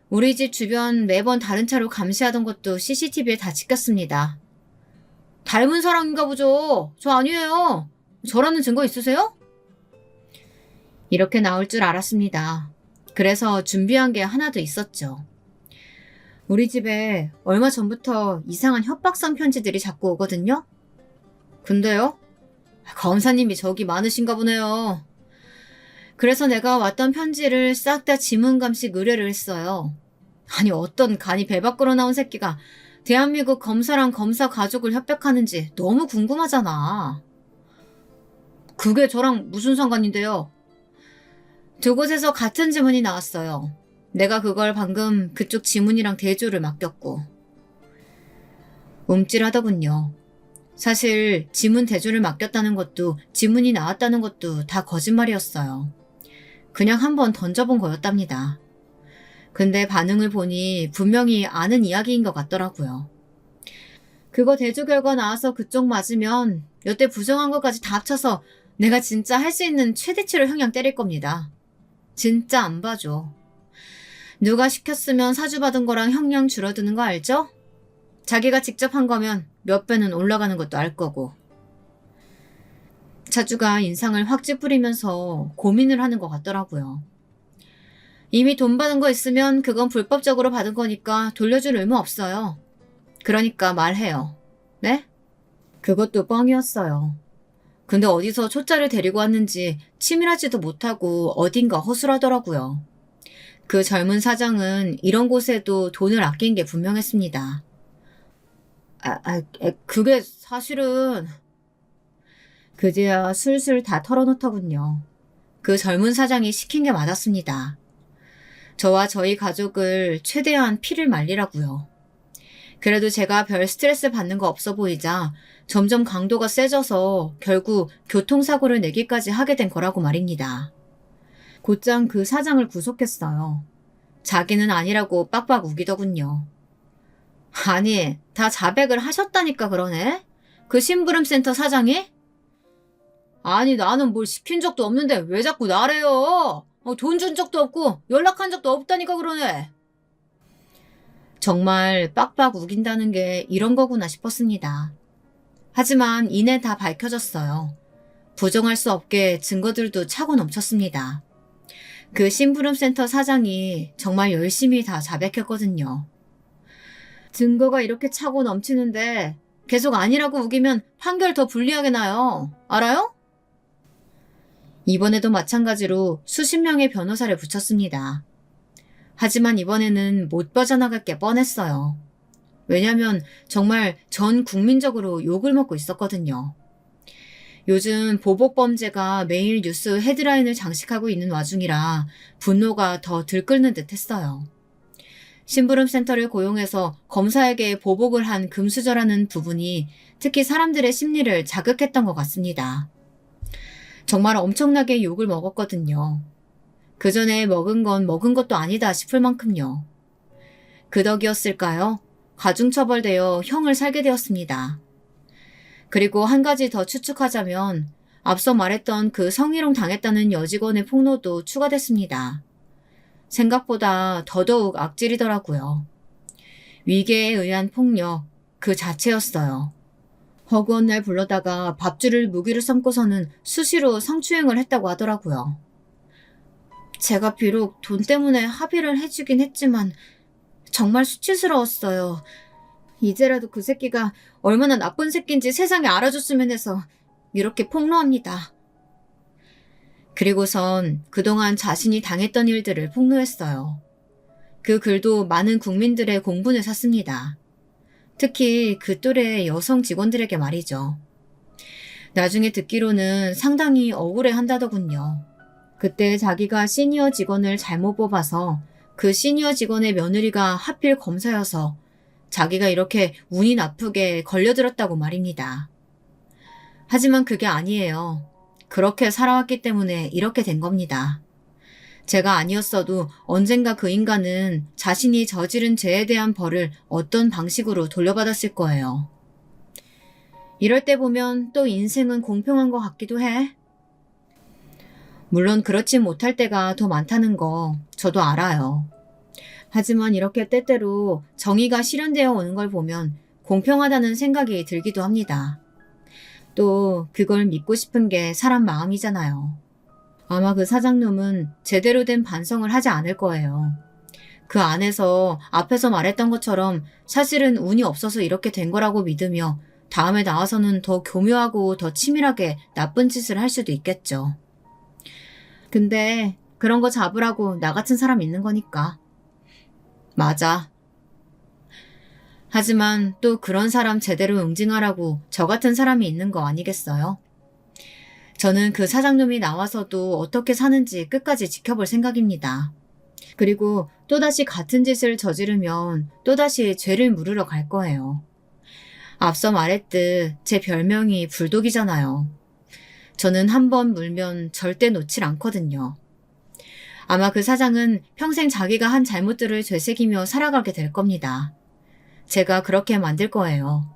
우리 집 주변 매번 다른 차로 감시하던 것도 CCTV에 다 찍혔습니다. 닮은 사람인가 보죠. 저 아니에요. 저라는 증거 있으세요? 이렇게 나올 줄 알았습니다. 그래서 준비한 게 하나 더 있었죠. 우리 집에 얼마 전부터 이상한 협박성 편지들이 자꾸 오거든요. 근데요? 검사님이 적이 많으신가 보네요. 그래서 내가 왔던 편지를 싹 다 지문감식 의뢰를 했어요. 아니 어떤 간이 배 밖으로 나온 새끼가 대한민국 검사랑 검사 가족을 협박하는지 너무 궁금하잖아. 그게 저랑 무슨 상관인데요? 두 곳에서 같은 지문이 나왔어요. 내가 그걸 방금 그쪽 지문이랑 대조를 맡겼고. 움찔하더군요. 사실 지문 대조를 맡겼다는 것도 지문이 나왔다는 것도 다 거짓말이었어요. 그냥 한번 던져본 거였답니다. 근데 반응을 보니 분명히 아는 이야기인 것 같더라고요. 그거 대조 결과 나와서 그쪽 맞으면 여태 부정한 것까지 다 합쳐서 내가 진짜 할 수 있는 최대치로 형량 때릴 겁니다. 진짜 안 봐줘. 누가 시켰으면 사주받은 거랑 형량 줄어드는 거 알죠? 자기가 직접 한 거면 몇 배는 올라가는 것도 알 거고. 차주가 인상을 확 찌푸리면서 고민을 하는 것 같더라고요. 이미 돈 받은 거 있으면 그건 불법적으로 받은 거니까 돌려줄 의무 없어요. 그러니까 말해요. 네? 그것도 뻥이었어요. 근데 어디서 초짜를 데리고 왔는지 치밀하지도 못하고 어딘가 허술하더라고요. 그 젊은 사장은 이런 곳에도 돈을 아낀 게 분명했습니다. 그게 사실은... 그제야 술술 다 털어놓더군요. 그 젊은 사장이 시킨 게 맞았습니다. 저와 저희 가족을 최대한 피를 말리라고요. 그래도 제가 별 스트레스 받는 거 없어 보이자 점점 강도가 세져서 결국 교통사고를 내기까지 하게 된 거라고 말입니다. 곧장 그 사장을 구속했어요. 자기는 아니라고 빡빡 우기더군요. 아니, 다 자백을 하셨다니까 그러네? 그 심부름센터 사장이? 아니, 나는 뭘 시킨 적도 없는데 왜 자꾸 나래요? 돈 준 적도 없고 연락한 적도 없다니까 그러네. 정말 빡빡 우긴다는 게 이런 거구나 싶었습니다. 하지만 이내 다 밝혀졌어요. 부정할 수 없게 증거들도 차고 넘쳤습니다. 그 심부름센터 사장이 정말 열심히 다 자백했거든요. 증거가 이렇게 차고 넘치는데 계속 아니라고 우기면 판결 더 불리하게 나요. 알아요? 이번에도 마찬가지로 수십 명의 변호사를 붙였습니다. 하지만 이번에는 못 빠져나갈 게 뻔했어요. 왜냐면 정말 전 국민적으로 욕을 먹고 있었거든요. 요즘 보복범죄가 매일 뉴스 헤드라인을 장식하고 있는 와중이라 분노가 더 들끓는 듯 했어요. 심부름센터를 고용해서 검사에게 보복을 한 금수저라는 부분이 특히 사람들의 심리를 자극했던 것 같습니다. 정말 엄청나게 욕을 먹었거든요. 그 전에 먹은 건 먹은 것도 아니다 싶을 만큼요. 그 덕이었을까요? 가중처벌되어 형을 살게 되었습니다. 그리고 한 가지 더 추측하자면 앞서 말했던 그 성희롱 당했다는 여직원의 폭로도 추가됐습니다. 생각보다 더더욱 악질이더라고요. 위계에 의한 폭력 그 자체였어요. 허구한 날 불러다가 밥줄을 무기로 삼고서는 수시로 성추행을 했다고 하더라고요. 제가 비록 돈 때문에 합의를 해주긴 했지만 정말 수치스러웠어요. 이제라도 그 새끼가 얼마나 나쁜 새끼인지 세상에 알아줬으면 해서 이렇게 폭로합니다. 그리고선 그동안 자신이 당했던 일들을 폭로했어요. 그 글도 많은 국민들의 공분을 샀습니다. 특히 그 또래의 여성 직원들에게 말이죠. 나중에 듣기로는 상당히 억울해한다더군요. 그때 자기가 시니어 직원을 잘못 뽑아서 그 시니어 직원의 며느리가 하필 검사여서 자기가 이렇게 운이 나쁘게 걸려들었다고 말입니다. 하지만 그게 아니에요. 그렇게 살아왔기 때문에 이렇게 된 겁니다. 제가 아니었어도 언젠가 그 인간은 자신이 저지른 죄에 대한 벌을 어떤 방식으로 돌려받았을 거예요. 이럴 때 보면 또 인생은 공평한 것 같기도 해. 물론 그렇지 못할 때가 더 많다는 거 저도 알아요. 하지만 이렇게 때때로 정의가 실현되어 오는 걸 보면 공평하다는 생각이 들기도 합니다. 또 그걸 믿고 싶은 게 사람 마음이잖아요. 아마 그 사장놈은 제대로 된 반성을 하지 않을 거예요. 그 안에서 앞에서 말했던 것처럼 사실은 운이 없어서 이렇게 된 거라고 믿으며 다음에 나와서는 더 교묘하고 더 치밀하게 나쁜 짓을 할 수도 있겠죠. 근데 그런 거 잡으라고 나 같은 사람 있는 거니까. 맞아. 하지만 또 그런 사람 제대로 응징하라고 저 같은 사람이 있는 거 아니겠어요? 저는 그 사장님이 나와서도 어떻게 사는지 끝까지 지켜볼 생각입니다. 그리고 또다시 같은 짓을 저지르면 또다시 죄를 물으러 갈 거예요. 앞서 말했듯 제 별명이 불독이잖아요. 저는 한 번 물면 절대 놓질 않거든요. 아마 그 사장은 평생 자기가 한 잘못들을 되새기며 살아가게 될 겁니다. 제가 그렇게 만들 거예요.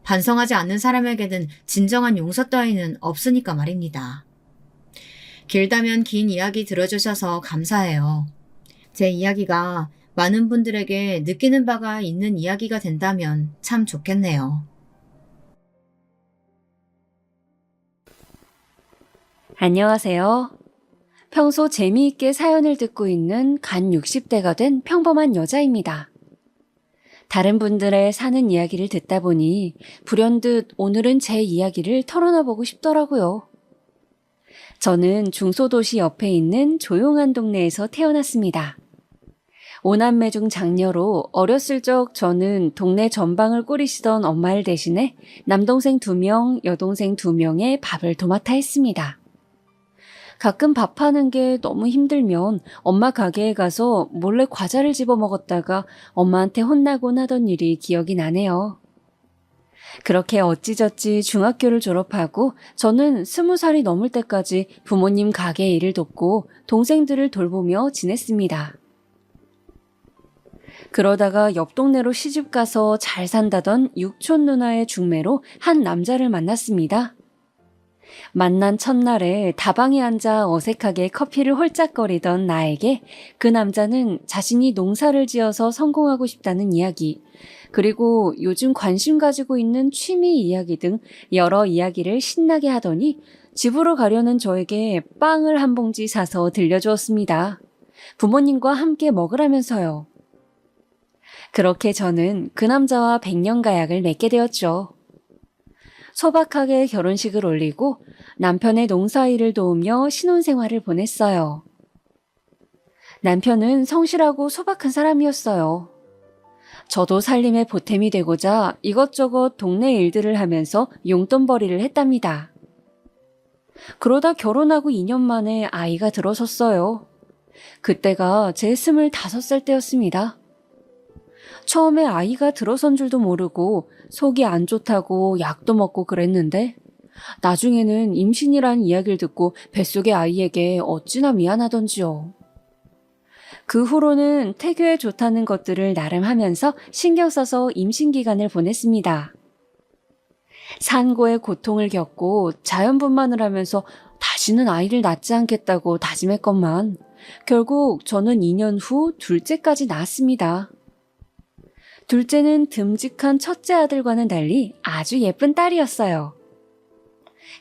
반성하지 않는 사람에게는 진정한 용서 따위는 없으니까 말입니다. 길다면 긴 이야기 들어주셔서 감사해요. 제 이야기가 많은 분들에게 느끼는 바가 있는 이야기가 된다면 참 좋겠네요. 안녕하세요. 평소 재미있게 사연을 듣고 있는 간 60대가 된 평범한 여자입니다. 다른 분들의 사는 이야기를 듣다 보니 불현듯 오늘은 제 이야기를 털어놔보고 싶더라고요. 저는 중소도시 옆에 있는 조용한 동네에서 태어났습니다. 오남매 중 장녀로 어렸을 적 저는 동네 전방을 꾸리시던 엄마를 대신해 남동생 2명, 여동생 2명의 밥을 도맡아 했습니다. 가끔 밥하는 게 너무 힘들면 엄마 가게에 가서 몰래 과자를 집어 먹었다가 엄마한테 혼나곤 하던 일이 기억이 나네요. 그렇게 어찌저찌 중학교를 졸업하고 저는 20살이 넘을 때까지 부모님 가게 일을 돕고 동생들을 돌보며 지냈습니다. 그러다가 옆 동네로 시집가서 잘 산다던 육촌 누나의 중매로 한 남자를 만났습니다. 만난 첫날에 다방에 앉아 어색하게 커피를 홀짝거리던 나에게 그 남자는 자신이 농사를 지어서 성공하고 싶다는 이야기, 그리고 요즘 관심 가지고 있는 취미 이야기 등 여러 이야기를 신나게 하더니 집으로 가려는 저에게 빵을 한 봉지 사서 들려주었습니다. 부모님과 함께 먹으라면서요. 그렇게 저는 그 남자와 백년가약을 맺게 되었죠. 소박하게 결혼식을 올리고 남편의 농사일을 도우며 신혼생활을 보냈어요. 남편은 성실하고 소박한 사람이었어요. 저도 살림에 보탬이 되고자 이것저것 동네 일들을 하면서 용돈벌이를 했답니다. 그러다 결혼하고 2년 만에 아이가 들어섰어요. 그때가 제 25살 때였습니다. 처음에 아이가 들어선 줄도 모르고 속이 안 좋다고 약도 먹고 그랬는데 나중에는 임신이란 이야기를 듣고 뱃속의 아이에게 어찌나 미안하던지요. 그 후로는 태교에 좋다는 것들을 나름 하면서 신경 써서 임신 기간을 보냈습니다. 산고의 고통을 겪고 자연분만을 하면서 다시는 아이를 낳지 않겠다고 다짐했건만 결국 저는 2년 후 둘째까지 낳았습니다. 둘째는 듬직한 첫째 아들과는 달리 아주 예쁜 딸이었어요.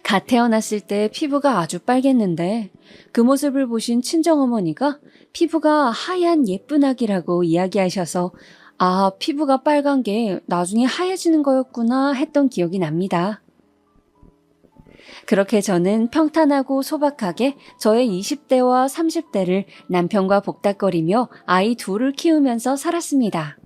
갓 태어났을 때 피부가 아주 빨갰는데 그 모습을 보신 친정어머니가 피부가 하얀 예쁜 아기라고 이야기하셔서 아, 피부가 빨간 게 나중에 하얘지는 거였구나 했던 기억이 납니다. 그렇게 저는 평탄하고 소박하게 저의 20대와 30대를 남편과 복닥거리며 아이 둘을 키우면서 살았습니다.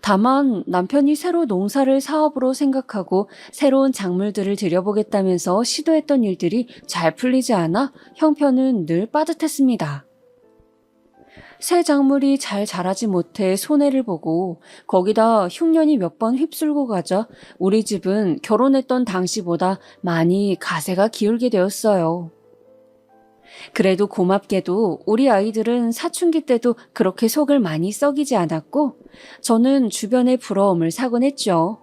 다만 남편이 새로 농사를 사업으로 생각하고 새로운 작물들을 들여보겠다면서 시도했던 일들이 잘 풀리지 않아 형편은 늘 빠듯했습니다. 새 작물이 잘 자라지 못해 손해를 보고 거기다 흉년이 몇 번 휩쓸고 가자 우리 집은 결혼했던 당시보다 많이 가세가 기울게 되었어요. 그래도 고맙게도 우리 아이들은 사춘기 때도 그렇게 속을 많이 썩이지 않았고 저는 주변의 부러움을 사곤 했죠.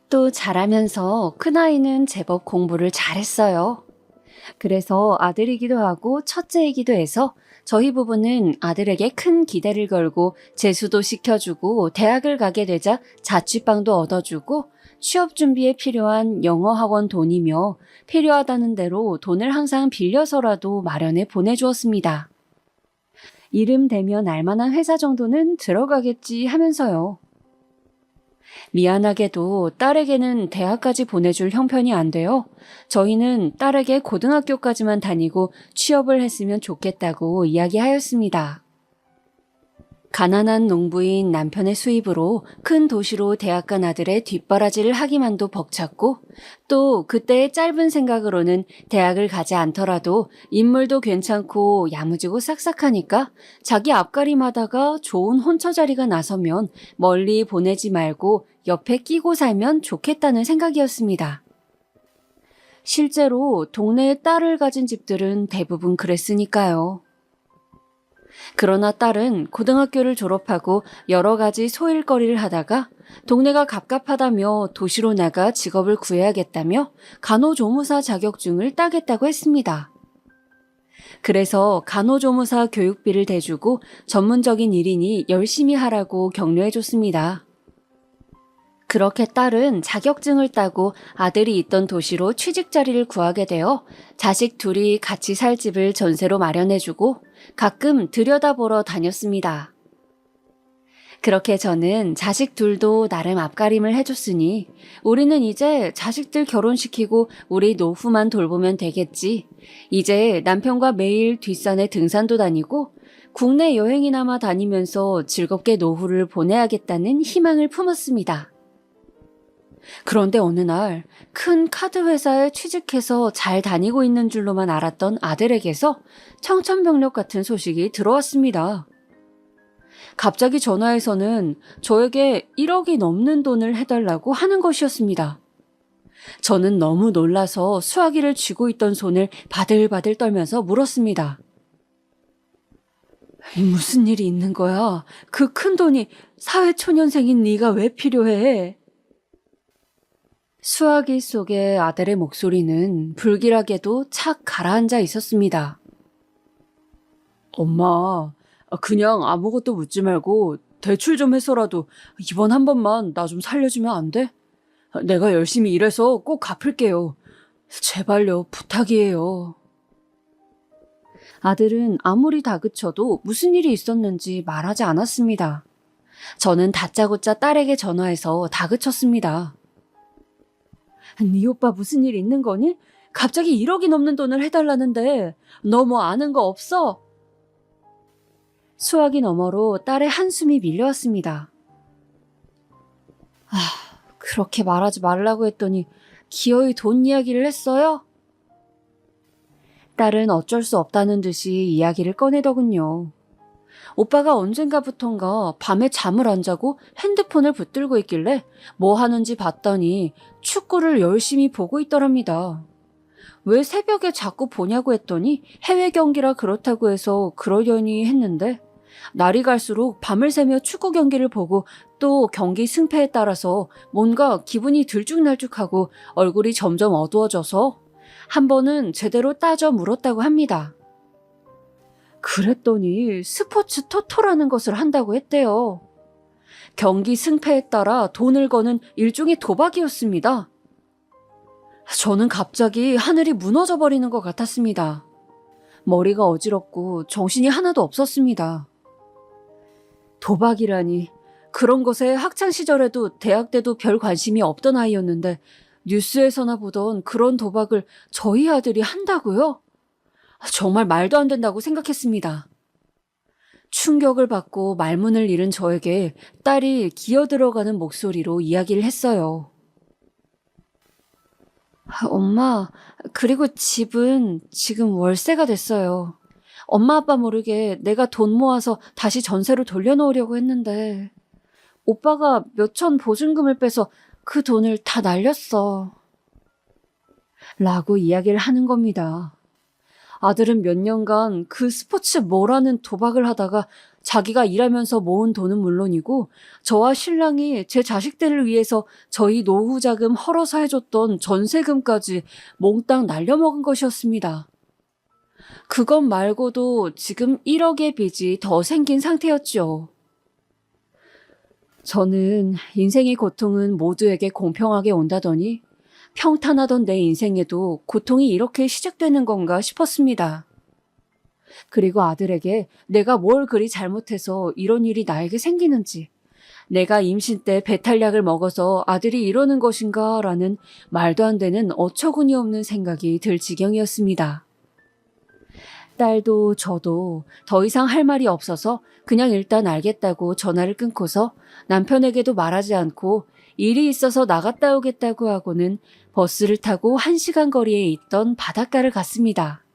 또 자라면서 큰아이는 제법 공부를 잘했어요. 그래서 아들이기도 하고 첫째이기도 해서 저희 부부는 아들에게 큰 기대를 걸고 재수도 시켜주고 대학을 가게 되자 자취방도 얻어주고 취업 준비에 필요한 영어 학원 돈이며 필요하다는 대로 돈을 항상 빌려서라도 마련해 보내주었습니다. 이름 되면 알만한 회사 정도는 들어가겠지 하면서요. 미안하게도 딸에게는 대학까지 보내줄 형편이 안 돼요. 저희는 딸에게 고등학교까지만 다니고 취업을 했으면 좋겠다고 이야기하였습니다. 가난한 농부인 남편의 수입으로 큰 도시로 대학 간 아들의 뒷바라지를 하기만도 벅찼고 또 그때의 짧은 생각으로는 대학을 가지 않더라도 인물도 괜찮고 야무지고 싹싹하니까 자기 앞가림하다가 좋은 혼처 자리가 나서면 멀리 보내지 말고 옆에 끼고 살면 좋겠다는 생각이었습니다. 실제로 동네에 딸을 가진 집들은 대부분 그랬으니까요. 그러나 딸은 고등학교를 졸업하고 여러 가지 소일거리를 하다가 동네가 갑갑하다며 도시로 나가 직업을 구해야겠다며 간호조무사 자격증을 따겠다고 했습니다. 그래서 간호조무사 교육비를 대주고 전문적인 일이니 열심히 하라고 격려해줬습니다. 그렇게 딸은 자격증을 따고 아들이 있던 도시로 취직 자리를 구하게 되어 자식 둘이 같이 살 집을 전세로 마련해주고 가끔 들여다보러 다녔습니다. 그렇게 저는 자식 둘도 나름 앞가림을 해줬으니 우리는 이제 자식들 결혼시키고 우리 노후만 돌보면 되겠지. 이제 남편과 매일 뒷산에 등산도 다니고 국내 여행이나마 다니면서 즐겁게 노후를 보내야겠다는 희망을 품었습니다. 그런데 어느 날 큰 카드 회사에 취직해서 잘 다니고 있는 줄로만 알았던 아들에게서 청천벽력 같은 소식이 들어왔습니다. 갑자기 전화해서는 저에게 1억이 넘는 돈을 해달라고 하는 것이었습니다. 저는 너무 놀라서 수화기를 쥐고 있던 손을 바들바들 떨면서 물었습니다. 무슨 일이 있는 거야? 그 큰 돈이 사회초년생인 네가 왜 필요해? 수화기 속의 아들의 목소리는 불길하게도 착 가라앉아 있었습니다. 엄마, 그냥 아무것도 묻지 말고 대출 좀 해서라도 이번 한 번만 나 좀 살려주면 안 돼? 내가 열심히 일해서 꼭 갚을게요. 제발요, 부탁이에요. 아들은 아무리 다그쳐도 무슨 일이 있었는지 말하지 않았습니다. 저는 다짜고짜 딸에게 전화해서 다그쳤습니다. 네 오빠 무슨 일 있는 거니? 갑자기 1억이 넘는 돈을 해달라는데 너 뭐 아는 거 없어? 수화기 너머로 딸의 한숨이 밀려왔습니다. 그렇게 말하지 말라고 했더니 기어이 돈 이야기를 했어요? 딸은 어쩔 수 없다는 듯이 이야기를 꺼내더군요. 오빠가 언젠가부턴가 밤에 잠을 안 자고 핸드폰을 붙들고 있길래 뭐 하는지 봤더니 축구를 열심히 보고 있더랍니다. 왜 새벽에 자꾸 보냐고 했더니 해외 경기라 그렇다고 해서 그러려니 했는데 날이 갈수록 밤을 새며 축구 경기를 보고 또 경기 승패에 따라서 뭔가 기분이 들쭉날쭉하고 얼굴이 점점 어두워져서 한 번은 제대로 따져 물었다고 합니다. 그랬더니 스포츠 토토라는 것을 한다고 했대요. 경기 승패에 따라 돈을 거는 일종의 도박이었습니다. 저는 갑자기 하늘이 무너져 버리는 것 같았습니다. 머리가 어지럽고 정신이 하나도 없었습니다. 도박이라니, 그런 것에 학창시절에도 대학 때도 별 관심이 없던 아이였는데 뉴스에서나 보던 그런 도박을 저희 아들이 한다고요? 정말 말도 안 된다고 생각했습니다. 충격을 받고 말문을 잃은 저에게 딸이 기어들어가는 목소리로 이야기를 했어요. 엄마, 그리고 집은 지금 월세가 됐어요. 엄마 아빠 모르게 내가 돈 모아서 다시 전세로 돌려놓으려고 했는데 오빠가 몇천 보증금을 빼서 그 돈을 다 날렸어. 라고 이야기를 하는 겁니다. 아들은 몇 년간 그 스포츠 뭐라는 도박을 하다가 자기가 일하면서 모은 돈은 물론이고 저와 신랑이 제 자식들을 위해서 저희 노후 자금 헐어서 해줬던 전세금까지 몽땅 날려먹은 것이었습니다. 그것 말고도 지금 1억의 빚이 더 생긴 상태였죠. 저는 인생의 고통은 모두에게 공평하게 온다더니 평탄하던 내 인생에도 고통이 이렇게 시작되는 건가 싶었습니다. 그리고 아들에게 내가 뭘 그리 잘못해서 이런 일이 나에게 생기는지, 내가 임신 때 배탈약을 먹어서 아들이 이러는 것인가 라는 말도 안 되는 어처구니 없는 생각이 들 지경이었습니다. 딸도 저도 더 이상 할 말이 없어서 그냥 일단 알겠다고 전화를 끊고서 남편에게도 말하지 않고 일이 있어서 나갔다 오겠다고 하고는 버스를 타고 1시간 거리에 있던 바닷가를 갔습니다.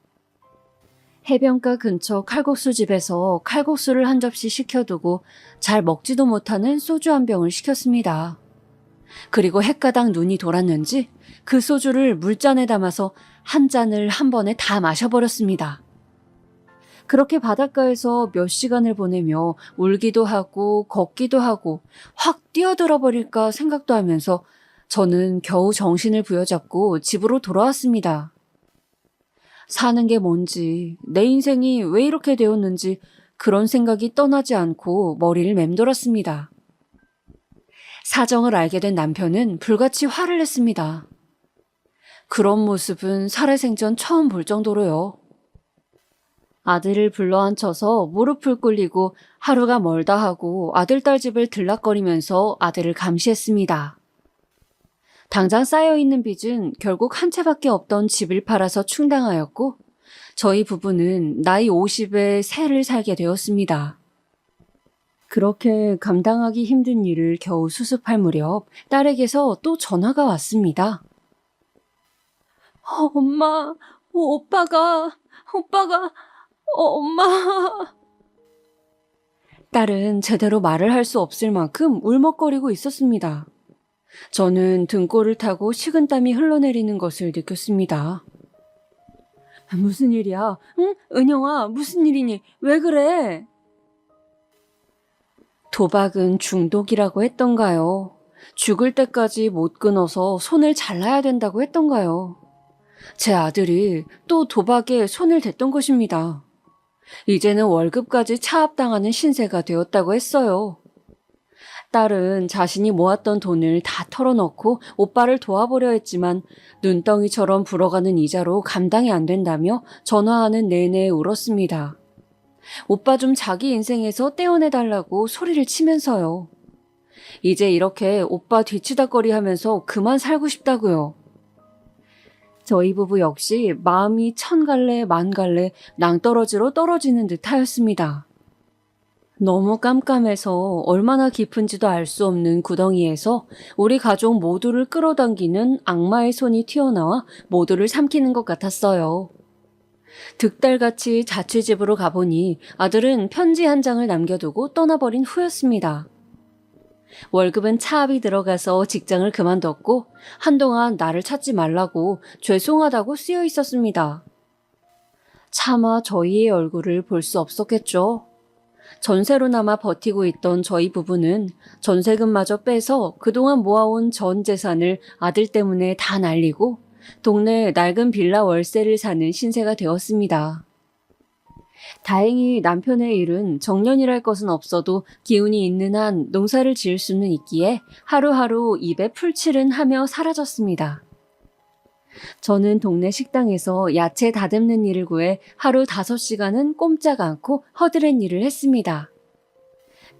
해변가 근처 칼국수 집에서 칼국수를 한 접시 시켜두고 잘 먹지도 못하는 소주 한 병을 시켰습니다. 그리고 햇가닥 눈이 돌았는지 그 소주를 물잔에 담아서 한 잔을 한 번에 다 마셔버렸습니다. 그렇게 바닷가에서 몇 시간을 보내며 울기도 하고 걷기도 하고 확 뛰어들어 버릴까 생각도 하면서 저는 겨우 정신을 부여잡고 집으로 돌아왔습니다. 사는 게 뭔지, 내 인생이 왜 이렇게 되었는지 그런 생각이 떠나지 않고 머리를 맴돌았습니다. 사정을 알게 된 남편은 불같이 화를 냈습니다. 그런 모습은 살아생전 처음 볼 정도로요. 아들을 불러앉혀서 무릎을 꿇리고 하루가 멀다 하고 아들, 딸 집을 들락거리면서 아들을 감시했습니다. 당장 쌓여있는 빚은 결국 한 채밖에 없던 집을 팔아서 충당하였고 저희 부부는 나이 50에 새를 살게 되었습니다. 그렇게 감당하기 힘든 일을 겨우 수습할 무렵 딸에게서 또 전화가 왔습니다. 엄마, 오빠가, 엄마. 딸은 제대로 말을 할 수 없을 만큼 울먹거리고 있었습니다. 저는 등골을 타고 식은땀이 흘러내리는 것을 느꼈습니다. 무슨 일이야? 응? 은영아, 무슨 일이니? 왜 그래? 도박은 중독이라고 했던가요? 죽을 때까지 못 끊어서 손을 잘라야 된다고 했던가요? 제 아들이 또 도박에 손을 댔던 것입니다. 이제는 월급까지 차압당하는 신세가 되었다고 했어요. 딸은 자신이 모았던 돈을 다 털어넣고 오빠를 도와보려 했지만 눈덩이처럼 불어가는 이자로 감당이 안 된다며 전화하는 내내 울었습니다. 오빠 좀 자기 인생에서 떼어내달라고 소리를 치면서요. 이제 이렇게 오빠 뒤치다꺼리 하면서 그만 살고 싶다고요. 저희 부부 역시 마음이 천갈래 만갈래 낭떠러지로 떨어지는 듯 하였습니다. 너무 깜깜해서 얼마나 깊은지도 알 수 없는 구덩이에서 우리 가족 모두를 끌어당기는 악마의 손이 튀어나와 모두를 삼키는 것 같았어요. 득달같이 자취집으로 가보니 아들은 편지 한 장을 남겨두고 떠나버린 후였습니다. 월급은 차압이 들어가서 직장을 그만뒀고 한동안 나를 찾지 말라고 죄송하다고 쓰여 있었습니다. 차마 저희의 얼굴을 볼 수 없었겠죠. 전세로나마 버티고 있던 저희 부부는 전세금마저 빼서 그동안 모아온 전 재산을 아들 때문에 다 날리고 동네 낡은 빌라 월세를 사는 신세가 되었습니다. 다행히 남편의 일은 정년이랄 것은 없어도 기운이 있는 한 농사를 지을 수는 있기에 하루하루 입에 풀칠은 하며 사라졌습니다. 저는 동네 식당에서 야채 다듬는 일을 구해 하루 5시간은 꼼짝 않고 허드렛 일을 했습니다.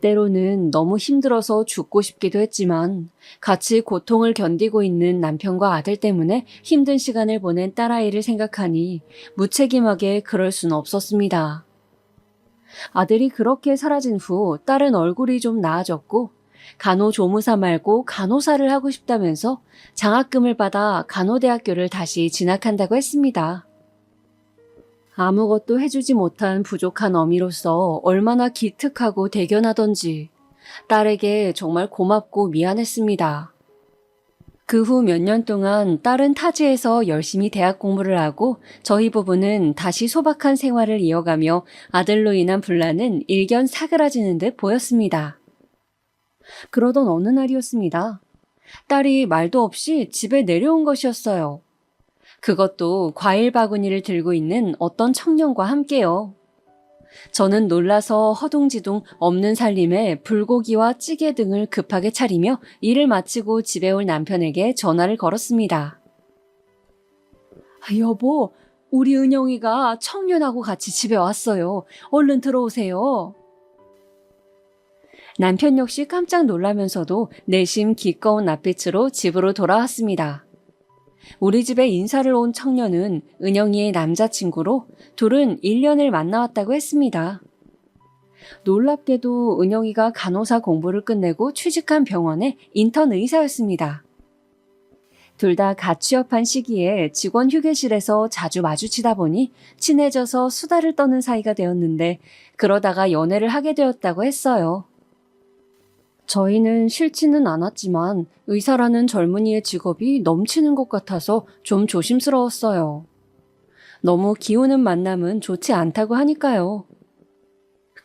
때로는 너무 힘들어서 죽고 싶기도 했지만 같이 고통을 견디고 있는 남편과 아들 때문에 힘든 시간을 보낸 딸아이를 생각하니 무책임하게 그럴 수는 없었습니다. 아들이 그렇게 사라진 후 딸은 얼굴이 좀 나아졌고 간호조무사 말고 간호사를 하고 싶다면서 장학금을 받아 간호대학교를 다시 진학한다고 했습니다. 아무것도 해주지 못한 부족한 어미로서 얼마나 기특하고 대견하던지 딸에게 정말 고맙고 미안했습니다. 그 후 몇 년 동안 딸은 타지에서 열심히 대학 공부를 하고 저희 부부는 다시 소박한 생활을 이어가며 아들로 인한 분란은 일견 사그라지는 듯 보였습니다. 그러던 어느 날이었습니다. 딸이 말도 없이 집에 내려온 것이었어요. 그것도 과일 바구니를 들고 있는 어떤 청년과 함께요. 저는 놀라서 허둥지둥 없는 살림에 불고기와 찌개 등을 급하게 차리며 일을 마치고 집에 올 남편에게 전화를 걸었습니다. 여보, 우리 은영이가 청년하고 같이 집에 왔어요. 얼른 들어오세요. 남편 역시 깜짝 놀라면서도 내심 기꺼운 낯빛으로 집으로 돌아왔습니다. 우리 집에 인사를 온 청년은 은영이의 남자친구로 둘은 1년을 만나왔다고 했습니다. 놀랍게도 은영이가 간호사 공부를 끝내고 취직한 병원의 인턴 의사였습니다. 둘 다 갓 취업한 시기에 직원 휴게실에서 자주 마주치다 보니 친해져서 수다를 떠는 사이가 되었는데 그러다가 연애를 하게 되었다고 했어요. 저희는 싫지는 않았지만 의사라는 젊은이의 직업이 넘치는 것 같아서 좀 조심스러웠어요. 너무 기우는 만남은 좋지 않다고 하니까요.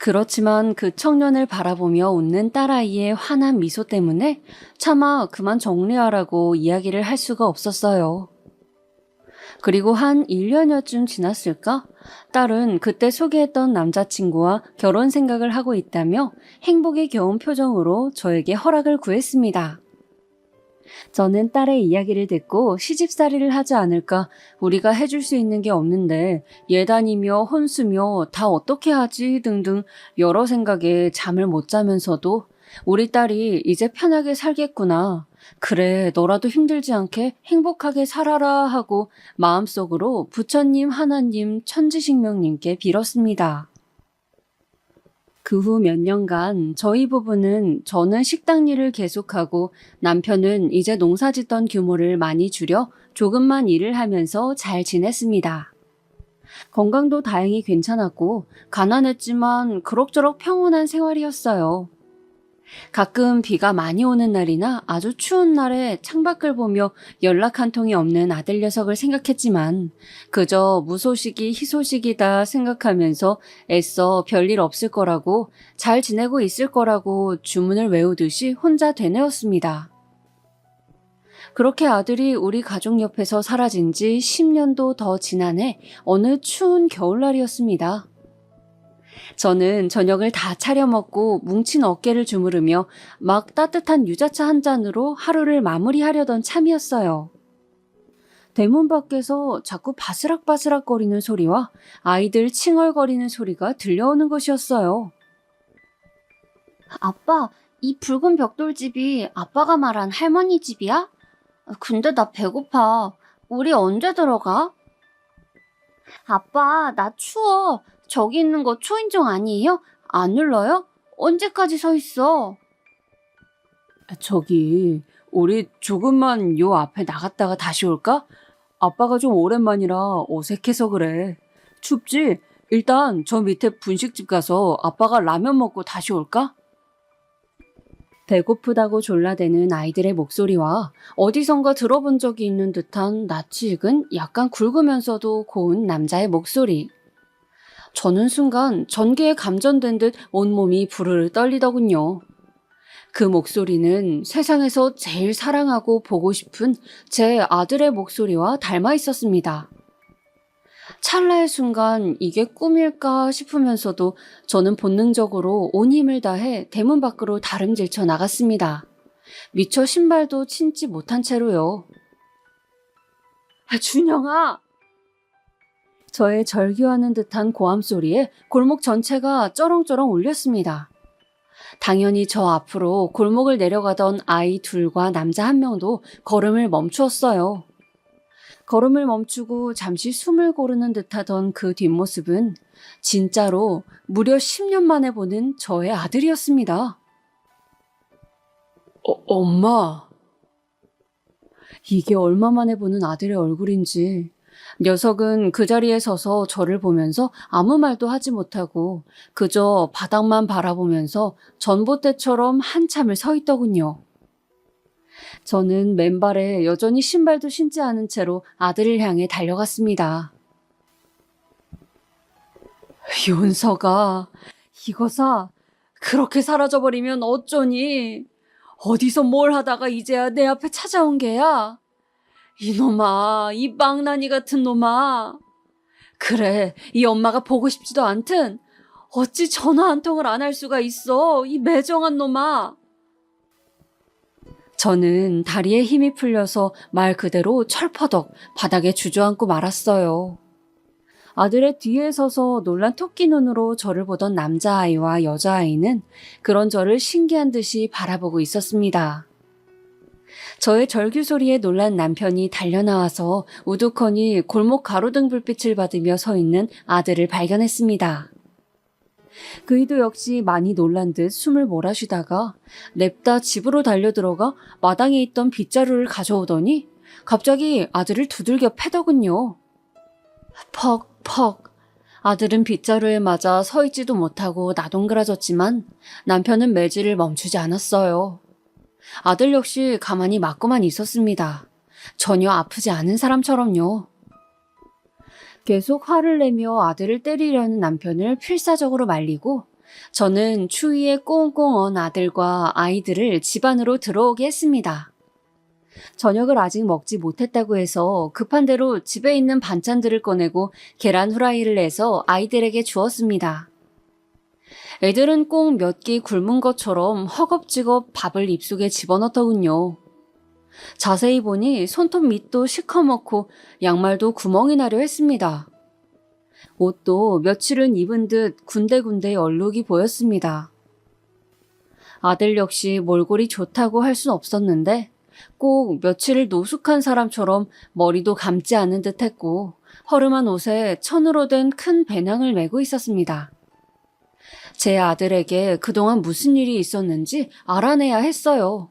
그렇지만 그 청년을 바라보며 웃는 딸아이의 환한 미소 때문에 차마 그만 정리하라고 이야기를 할 수가 없었어요. 그리고 한 1년여쯤 지났을까? 딸은 그때 소개했던 남자친구와 결혼 생각을 하고 있다며 행복에 겨운 표정으로 저에게 허락을 구했습니다. 저는 딸의 이야기를 듣고 시집살이를 하지 않을까, 우리가 해줄 수 있는 게 없는데 예단이며 혼수며 다 어떻게 하지 등등 여러 생각에 잠을 못 자면서도 우리 딸이 이제 편하게 살겠구나. 그래, 너라도 힘들지 않게 행복하게 살아라 하고 마음속으로 부처님, 하나님, 천지식명님께 빌었습니다. 그 후 몇 년간 저희 부부는 저는 식당 일을 계속하고 남편은 이제 농사짓던 규모를 많이 줄여 조금만 일을 하면서 잘 지냈습니다. 건강도 다행히 괜찮았고 가난했지만 그럭저럭 평온한 생활이었어요. 가끔 비가 많이 오는 날이나 아주 추운 날에 창밖을 보며 연락 한 통이 없는 아들 녀석을 생각했지만 그저 무소식이 희소식이다 생각하면서 애써 별일 없을 거라고, 잘 지내고 있을 거라고 주문을 외우듯이 혼자 되뇌었습니다. 그렇게 아들이 우리 가족 옆에서 사라진 지 10년도 더 지난 해 어느 추운 겨울날이었습니다. 저는 저녁을 다 차려 먹고 뭉친 어깨를 주무르며 막 따뜻한 유자차 한 잔으로 하루를 마무리하려던 참이었어요. 대문 밖에서 자꾸 바스락바스락 거리는 소리와 아이들 칭얼거리는 소리가 들려오는 것이었어요. 아빠, 이 붉은 벽돌집이 아빠가 말한 할머니 집이야? 근데 나 배고파. 우리 언제 들어가? 아빠, 나 추워. 저기 있는 거 초인종 아니에요? 안 눌러요? 언제까지 서 있어? 저기, 우리 조금만 요 앞에 나갔다가 다시 올까? 아빠가 좀 오랜만이라 어색해서 그래. 춥지? 일단 저 밑에 분식집 가서 아빠가 라면 먹고 다시 올까? 배고프다고 졸라대는 아이들의 목소리와 어디선가 들어본 적이 있는 듯한 낯이 익은 약간 굵으면서도 고운 남자의 목소리. 저는 순간 전기에 감전된 듯 온몸이 부르르 떨리더군요. 그 목소리는 세상에서 제일 사랑하고 보고 싶은 제 아들의 목소리와 닮아 있었습니다. 찰나의 순간 이게 꿈일까 싶으면서도 저는 본능적으로 온 힘을 다해 대문 밖으로 다름질쳐 나갔습니다. 미처 신발도 신지 못한 채로요. 준영아! 저의 절규하는 듯한 고함 소리에 골목 전체가 쩌렁쩌렁 울렸습니다. 당연히 저 앞으로 골목을 내려가던 아이 둘과 남자 한 명도 걸음을 멈추었어요. 걸음을 멈추고 잠시 숨을 고르는 듯하던 그 뒷모습은 진짜로 무려 10년 만에 보는 저의 아들이었습니다. 엄마. 이게 얼마 만에 보는 아들의 얼굴인지. 녀석은 그 자리에 서서 저를 보면서 아무 말도 하지 못하고 그저 바닥만 바라보면서 전봇대처럼 한참을 서 있더군요. 저는 맨발에 여전히 신발도 신지 않은 채로 아들을 향해 달려갔습니다. 윤서가, 이거사, 그렇게 사라져버리면 어쩌니? 어디서 뭘 하다가 이제야 내 앞에 찾아온 게야? 이놈아, 이 망나니 같은 놈아. 그래, 이 엄마가 보고 싶지도 않든 어찌 전화 한 통을 안 할 수가 있어, 이 매정한 놈아. 저는 다리에 힘이 풀려서 말 그대로 철퍼덕 바닥에 주저앉고 말았어요. 아들의 뒤에 서서 놀란 토끼 눈으로 저를 보던 남자아이와 여자아이는 그런 저를 신기한 듯이 바라보고 있었습니다. 저의 절규 소리에 놀란 남편이 달려나와서 우두커니 골목 가로등 불빛을 받으며 서 있는 아들을 발견했습니다. 그이도 역시 많이 놀란 듯 숨을 몰아쉬다가 냅다 집으로 달려들어가 마당에 있던 빗자루를 가져오더니 갑자기 아들을 두들겨 패더군요. 퍽퍽. 아들은 빗자루에 맞아 서 있지도 못하고 나동그라졌지만 남편은 매질을 멈추지 않았어요. 아들 역시 가만히 맞고만 있었습니다. 전혀 아프지 않은 사람처럼요. 계속 화를 내며 아들을 때리려는 남편을 필사적으로 말리고 저는 추위에 꽁꽁 언 아들과 아이들을 집 안으로 들어오게 했습니다. 저녁을 아직 먹지 못했다고 해서 급한 대로 집에 있는 반찬들을 꺼내고 계란 후라이를 내서 아이들에게 주었습니다. 애들은 꼭 몇 끼 굶은 것처럼 허겁지겁 밥을 입속에 집어넣더군요. 자세히 보니 손톱 밑도 시커멓고 양말도 구멍이 나려 했습니다. 옷도 며칠은 입은 듯 군데군데 얼룩이 보였습니다. 아들 역시 몰골이 좋다고 할 순 없었는데 꼭 며칠을 노숙한 사람처럼 머리도 감지 않은 듯 했고 허름한 옷에 천으로 된 큰 배낭을 메고 있었습니다. 제 아들에게 그동안 무슨 일이 있었는지 알아내야 했어요.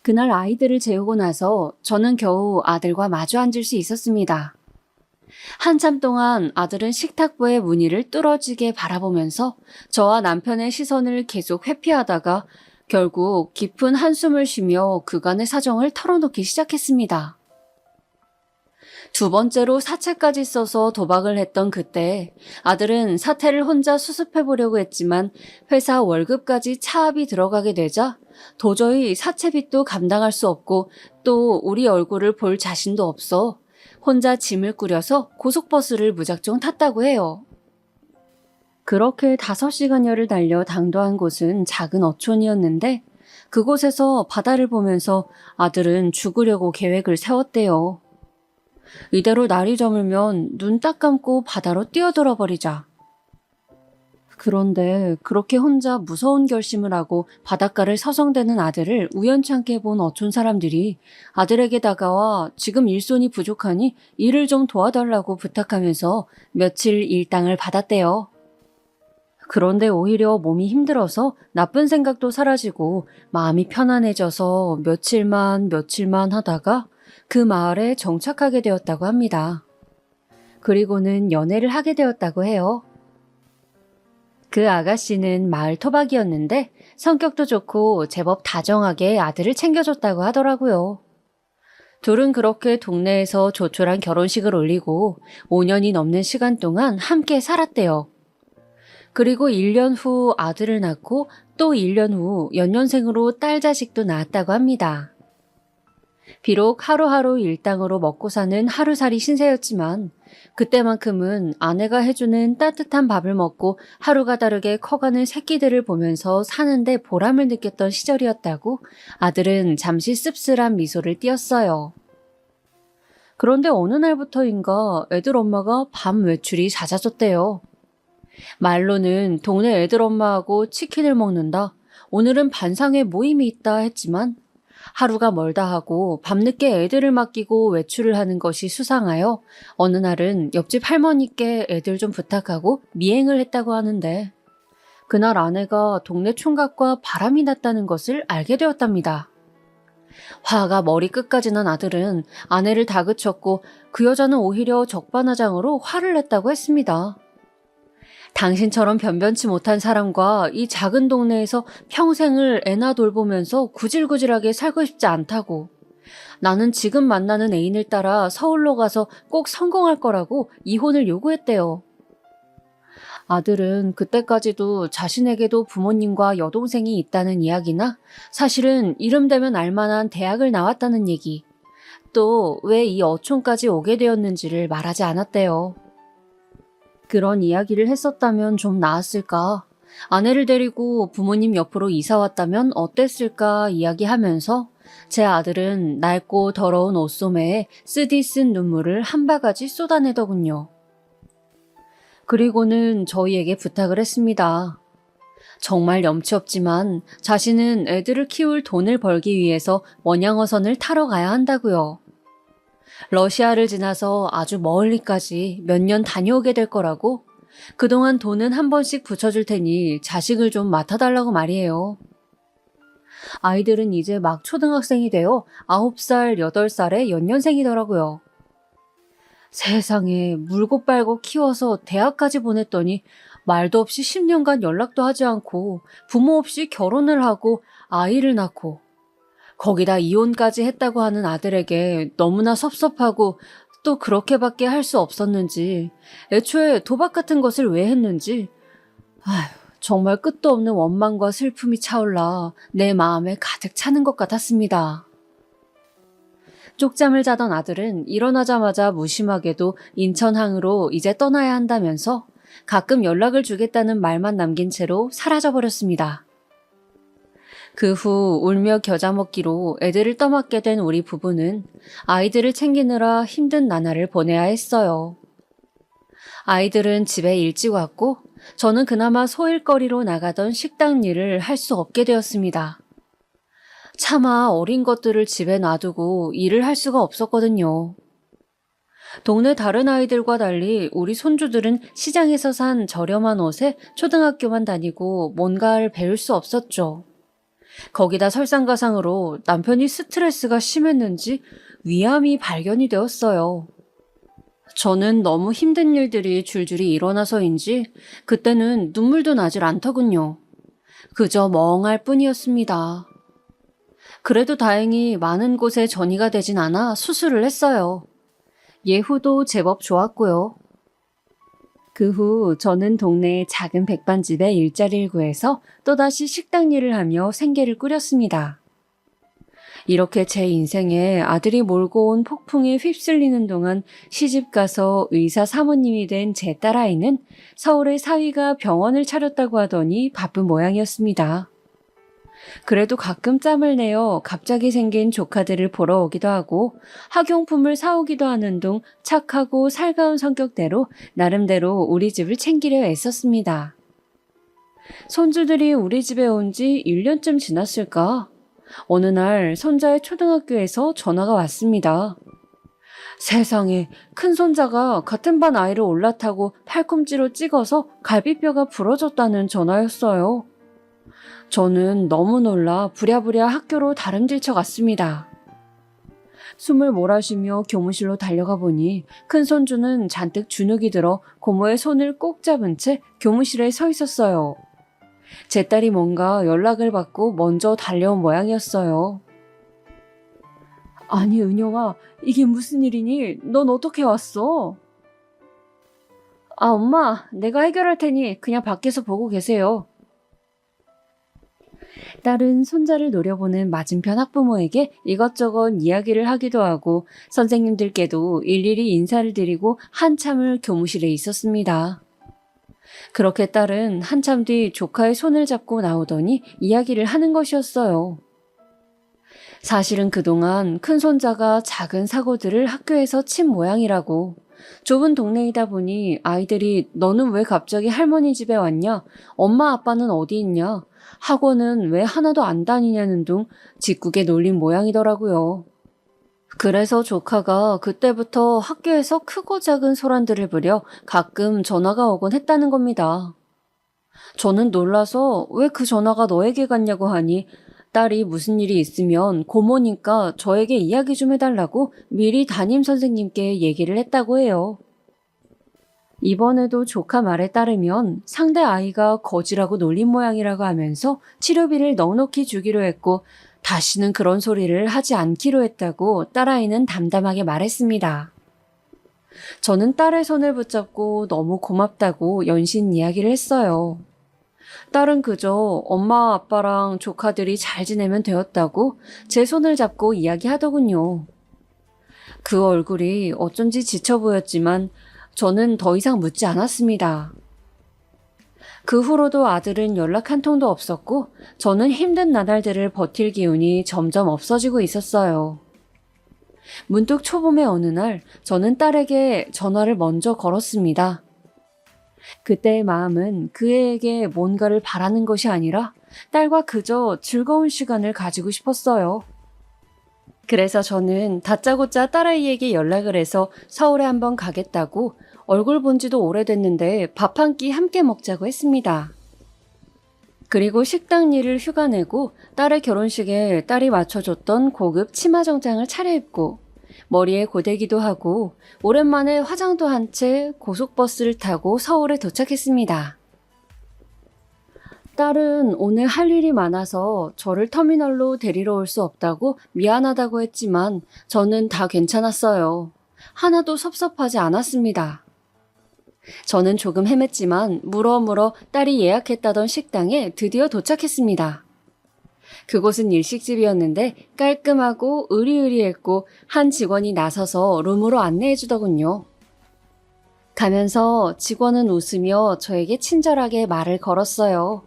그날 아이들을 재우고 나서 저는 겨우 아들과 마주 앉을 수 있었습니다. 한참 동안 아들은 식탁보의 무늬를 뚫어지게 바라보면서 저와 남편의 시선을 계속 회피하다가 결국 깊은 한숨을 쉬며 그간의 사정을 털어놓기 시작했습니다. 두 번째로 사채까지 써서 도박을 했던 그때 아들은 사태를 혼자 수습해보려고 했지만 회사 월급까지 차압이 들어가게 되자 도저히 사채빚도 감당할 수 없고 또 우리 얼굴을 볼 자신도 없어 혼자 짐을 꾸려서 고속버스를 무작정 탔다고 해요. 그렇게 5시간여를 달려 당도한 곳은 작은 어촌이었는데 그곳에서 바다를 보면서 아들은 죽으려고 계획을 세웠대요. 이대로 날이 저물면 눈 딱 감고 바다로 뛰어들어 버리자. 그런데 그렇게 혼자 무서운 결심을 하고 바닷가를 서성대는 아들을 우연찮게 본 어촌 사람들이 아들에게 다가와 지금 일손이 부족하니 일을 좀 도와달라고 부탁하면서 며칠 일당을 받았대요. 그런데 오히려 몸이 힘들어서 나쁜 생각도 사라지고 마음이 편안해져서 며칠만 하다가 그 마을에 정착하게 되었다고 합니다. 그리고는 연애를 하게 되었다고 해요. 그 아가씨는 마을 토박이었는데 성격도 좋고 제법 다정하게 아들을 챙겨줬다고 하더라고요. 둘은 그렇게 동네에서 조촐한 결혼식을 올리고 5년이 넘는 시간 동안 함께 살았대요. 그리고 1년 후 아들을 낳고 또 1년 후 연년생으로 딸 자식도 낳았다고 합니다. 비록 하루하루 일당으로 먹고 사는 하루살이 신세였지만 그때만큼은 아내가 해주는 따뜻한 밥을 먹고 하루가 다르게 커가는 새끼들을 보면서 사는데 보람을 느꼈던 시절이었다고 아들은 잠시 씁쓸한 미소를 띄었어요. 그런데 어느 날부터인가 애들 엄마가 밤 외출이 잦아졌대요. 말로는 동네 애들 엄마하고 치킨을 먹는다, 오늘은 반상회 모임이 있다 했지만 하루가 멀다 하고 밤늦게 애들을 맡기고 외출을 하는 것이 수상하여 어느 날은 옆집 할머니께 애들 좀 부탁하고 미행을 했다고 하는데 그날 아내가 동네 총각과 바람이 났다는 것을 알게 되었답니다. 화가 머리끝까지 난 아들은 아내를 다그쳤고 그 여자는 오히려 적반하장으로 화를 냈다고 했습니다. 당신처럼 변변치 못한 사람과 이 작은 동네에서 평생을 애나 돌보면서 구질구질하게 살고 싶지 않다고. 나는 지금 만나는 애인을 따라 서울로 가서 꼭 성공할 거라고 이혼을 요구했대요. 아들은 그때까지도 자신에게도 부모님과 여동생이 있다는 이야기나 사실은 이름 되면 알만한 대학을 나왔다는 얘기, 또 왜 이 어촌까지 오게 되었는지를 말하지 않았대요. 그런 이야기를 했었다면 좀 나았을까? 아내를 데리고 부모님 옆으로 이사 왔다면 어땠을까 이야기하면서 제 아들은 낡고 더러운 옷소매에 쓰디쓴 눈물을 한 바가지 쏟아내더군요. 그리고는 저희에게 부탁을 했습니다. 정말 염치 없지만 자신은 애들을 키울 돈을 벌기 위해서 원양어선을 타러 가야 한다고요. 러시아를 지나서 아주 멀리까지 몇 년 다녀오게 될 거라고, 그동안 돈은 한 번씩 붙여줄 테니 자식을 좀 맡아달라고 말이에요. 아이들은 이제 막 초등학생이 되어 9살, 8살의 연년생이더라고요. 세상에, 물고 빨고 키워서 대학까지 보냈더니 말도 없이 10년간 연락도 하지 않고 부모 없이 결혼을 하고 아이를 낳고 거기다 이혼까지 했다고 하는 아들에게 너무나 섭섭하고 또 그렇게밖에 할 수 없었는지, 애초에 도박 같은 것을 왜 했는지, 정말 끝도 없는 원망과 슬픔이 차올라 내 마음에 가득 차는 것 같았습니다. 쪽잠을 자던 아들은 일어나자마자 무심하게도 인천항으로 이제 떠나야 한다면서 가끔 연락을 주겠다는 말만 남긴 채로 사라져버렸습니다. 그 후 울며 겨자 먹기로 애들을 떠맡게 된 우리 부부는 아이들을 챙기느라 힘든 나날을 보내야 했어요. 아이들은 집에 일찍 왔고 저는 그나마 소일거리로 나가던 식당 일을 할 수 없게 되었습니다. 차마 어린 것들을 집에 놔두고 일을 할 수가 없었거든요. 동네 다른 아이들과 달리 우리 손주들은 시장에서 산 저렴한 옷에 초등학교만 다니고 뭔가를 배울 수 없었죠. 거기다 설상가상으로 남편이 스트레스가 심했는지 위암이 발견이 되었어요. 저는 너무 힘든 일들이 줄줄이 일어나서인지 그때는 눈물도 나질 않더군요. 그저 멍할 뿐이었습니다. 그래도 다행히 많은 곳에 전이가 되진 않아 수술을 했어요. 예후도 제법 좋았고요. 그 후 저는 동네의 작은 백반집에 일자리를 구해서 또다시 식당 일을 하며 생계를 꾸렸습니다. 이렇게 제 인생에 아들이 몰고 온 폭풍에 휩쓸리는 동안 시집가서 의사 사모님이 된 제 딸아이는 서울의 사위가 병원을 차렸다고 하더니 바쁜 모양이었습니다. 그래도 가끔 짬을 내어 갑자기 생긴 조카들을 보러 오기도 하고 학용품을 사오기도 하는 둥 착하고 살가운 성격대로 나름대로 우리 집을 챙기려 애썼습니다. 손주들이 우리 집에 온 지 1년쯤 지났을까? 어느 날 손자의 초등학교에서 전화가 왔습니다. 세상에, 큰 손자가 같은 반 아이를 올라타고 팔꿈치로 찍어서 갈비뼈가 부러졌다는 전화였어요. 저는 너무 놀라 부랴부랴 학교로 다름질쳐 갔습니다. 숨을 몰아쉬며 교무실로 달려가 보니 큰 손주는 잔뜩 주눅이 들어 고모의 손을 꼭 잡은 채 교무실에 서 있었어요. 제 딸이 뭔가 연락을 받고 먼저 달려온 모양이었어요. 아니, 은영아, 이게 무슨 일이니? 넌 어떻게 왔어? 아, 엄마, 내가 해결할 테니 그냥 밖에서 보고 계세요. 딸은 손자를 노려보는 맞은편 학부모에게 이것저것 이야기를 하기도 하고 선생님들께도 일일이 인사를 드리고 한참을 교무실에 있었습니다. 그렇게 딸은 한참 뒤 조카의 손을 잡고 나오더니 이야기를 하는 것이었어요. 사실은 그동안 큰 손자가 작은 사고들을 학교에서 친 모양이라고. 좁은 동네이다 보니 아이들이 너는 왜 갑자기 할머니 집에 왔냐? 엄마 아빠는 어디 있냐? 학원은 왜 하나도 안 다니냐는 둥 짓궂게 놀린 모양이더라고요. 그래서 조카가 그때부터 학교에서 크고 작은 소란들을 부려 가끔 전화가 오곤 했다는 겁니다. 저는 놀라서 왜 그 전화가 너에게 갔냐고 하니 딸이 무슨 일이 있으면 고모니까 저에게 이야기 좀 해달라고 미리 담임 선생님께 얘기를 했다고 해요. 이번에도 조카 말에 따르면 상대 아이가 거지라고 놀린 모양이라고 하면서 치료비를 넉넉히 주기로 했고 다시는 그런 소리를 하지 않기로 했다고 딸아이는 담담하게 말했습니다. 저는 딸의 손을 붙잡고 너무 고맙다고 연신 이야기를 했어요. 딸은 그저 엄마 아빠랑 조카들이 잘 지내면 되었다고 제 손을 잡고 이야기하더군요. 그 얼굴이 어쩐지 지쳐 보였지만 저는 더 이상 묻지 않았습니다. 그 후로도 아들은 연락 한 통도 없었고 저는 힘든 나날들을 버틸 기운이 점점 없어지고 있었어요. 문득 초봄의 어느 날 저는 딸에게 전화를 먼저 걸었습니다. 그때의 마음은 그 애에게 뭔가를 바라는 것이 아니라 딸과 그저 즐거운 시간을 가지고 싶었어요. 그래서 저는 다짜고짜 딸아이에게 연락을 해서 서울에 한번 가겠다고 얼굴 본 지도 오래됐는데 밥 한 끼 함께 먹자고 했습니다. 그리고 식당 일을 휴가 내고 딸의 결혼식에 딸이 맞춰줬던 고급 치마 정장을 차려입고 머리에 고데기도 하고 오랜만에 화장도 한 채 고속버스를 타고 서울에 도착했습니다. 딸은 오늘 할 일이 많아서 저를 터미널로 데리러 올 수 없다고 미안하다고 했지만 저는 다 괜찮았어요. 하나도 섭섭하지 않았습니다. 저는 조금 헤맸지만 물어물어 딸이 예약했다던 식당에 드디어 도착했습니다. 그곳은 일식집이었는데 깔끔하고 으리으리했고 한 직원이 나서서 룸으로 안내해 주더군요. 가면서 직원은 웃으며 저에게 친절하게 말을 걸었어요.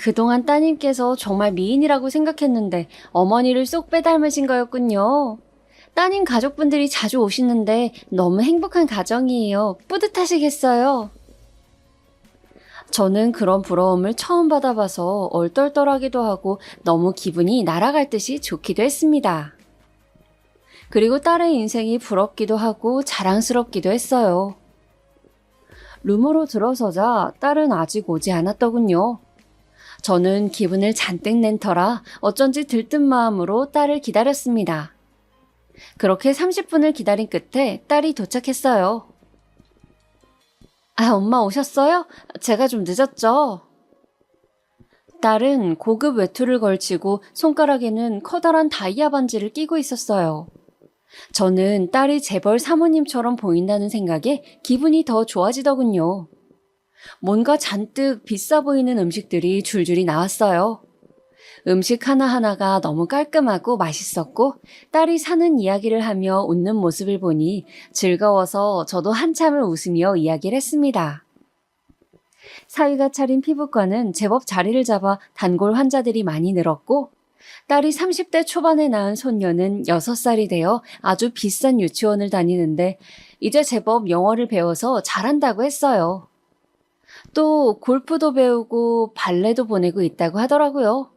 그동안 따님께서 정말 미인이라고 생각했는데 어머니를 쏙 빼닮으신 거였군요. 따님 가족분들이 자주 오시는데 너무 행복한 가정이에요. 뿌듯하시겠어요. 저는 그런 부러움을 처음 받아봐서 얼떨떨하기도 하고 너무 기분이 날아갈 듯이 좋기도 했습니다. 그리고 딸의 인생이 부럽기도 하고 자랑스럽기도 했어요. 룸으로 들어서자 딸은 아직 오지 않았더군요. 저는 기분을 잔뜩 낸 터라 어쩐지 들뜬 마음으로 딸을 기다렸습니다. 그렇게 30분을 기다린 끝에 딸이 도착했어요. 아, 엄마 오셨어요? 제가 좀 늦었죠? 딸은 고급 외투를 걸치고 손가락에는 커다란 다이아 반지를 끼고 있었어요. 저는 딸이 재벌 사모님처럼 보인다는 생각에 기분이 더 좋아지더군요. 뭔가 잔뜩 비싸 보이는 음식들이 줄줄이 나왔어요. 음식 하나하나가 너무 깔끔하고 맛있었고 딸이 사는 이야기를 하며 웃는 모습을 보니 즐거워서 저도 한참을 웃으며 이야기를 했습니다. 사위가 차린 피부과는 제법 자리를 잡아 단골 환자들이 많이 늘었고 딸이 30대 초반에 낳은 손녀는 6살이 되어 아주 비싼 유치원을 다니는데 이제 제법 영어를 배워서 잘한다고 했어요. 또 골프도 배우고 발레도 보내고 있다고 하더라고요.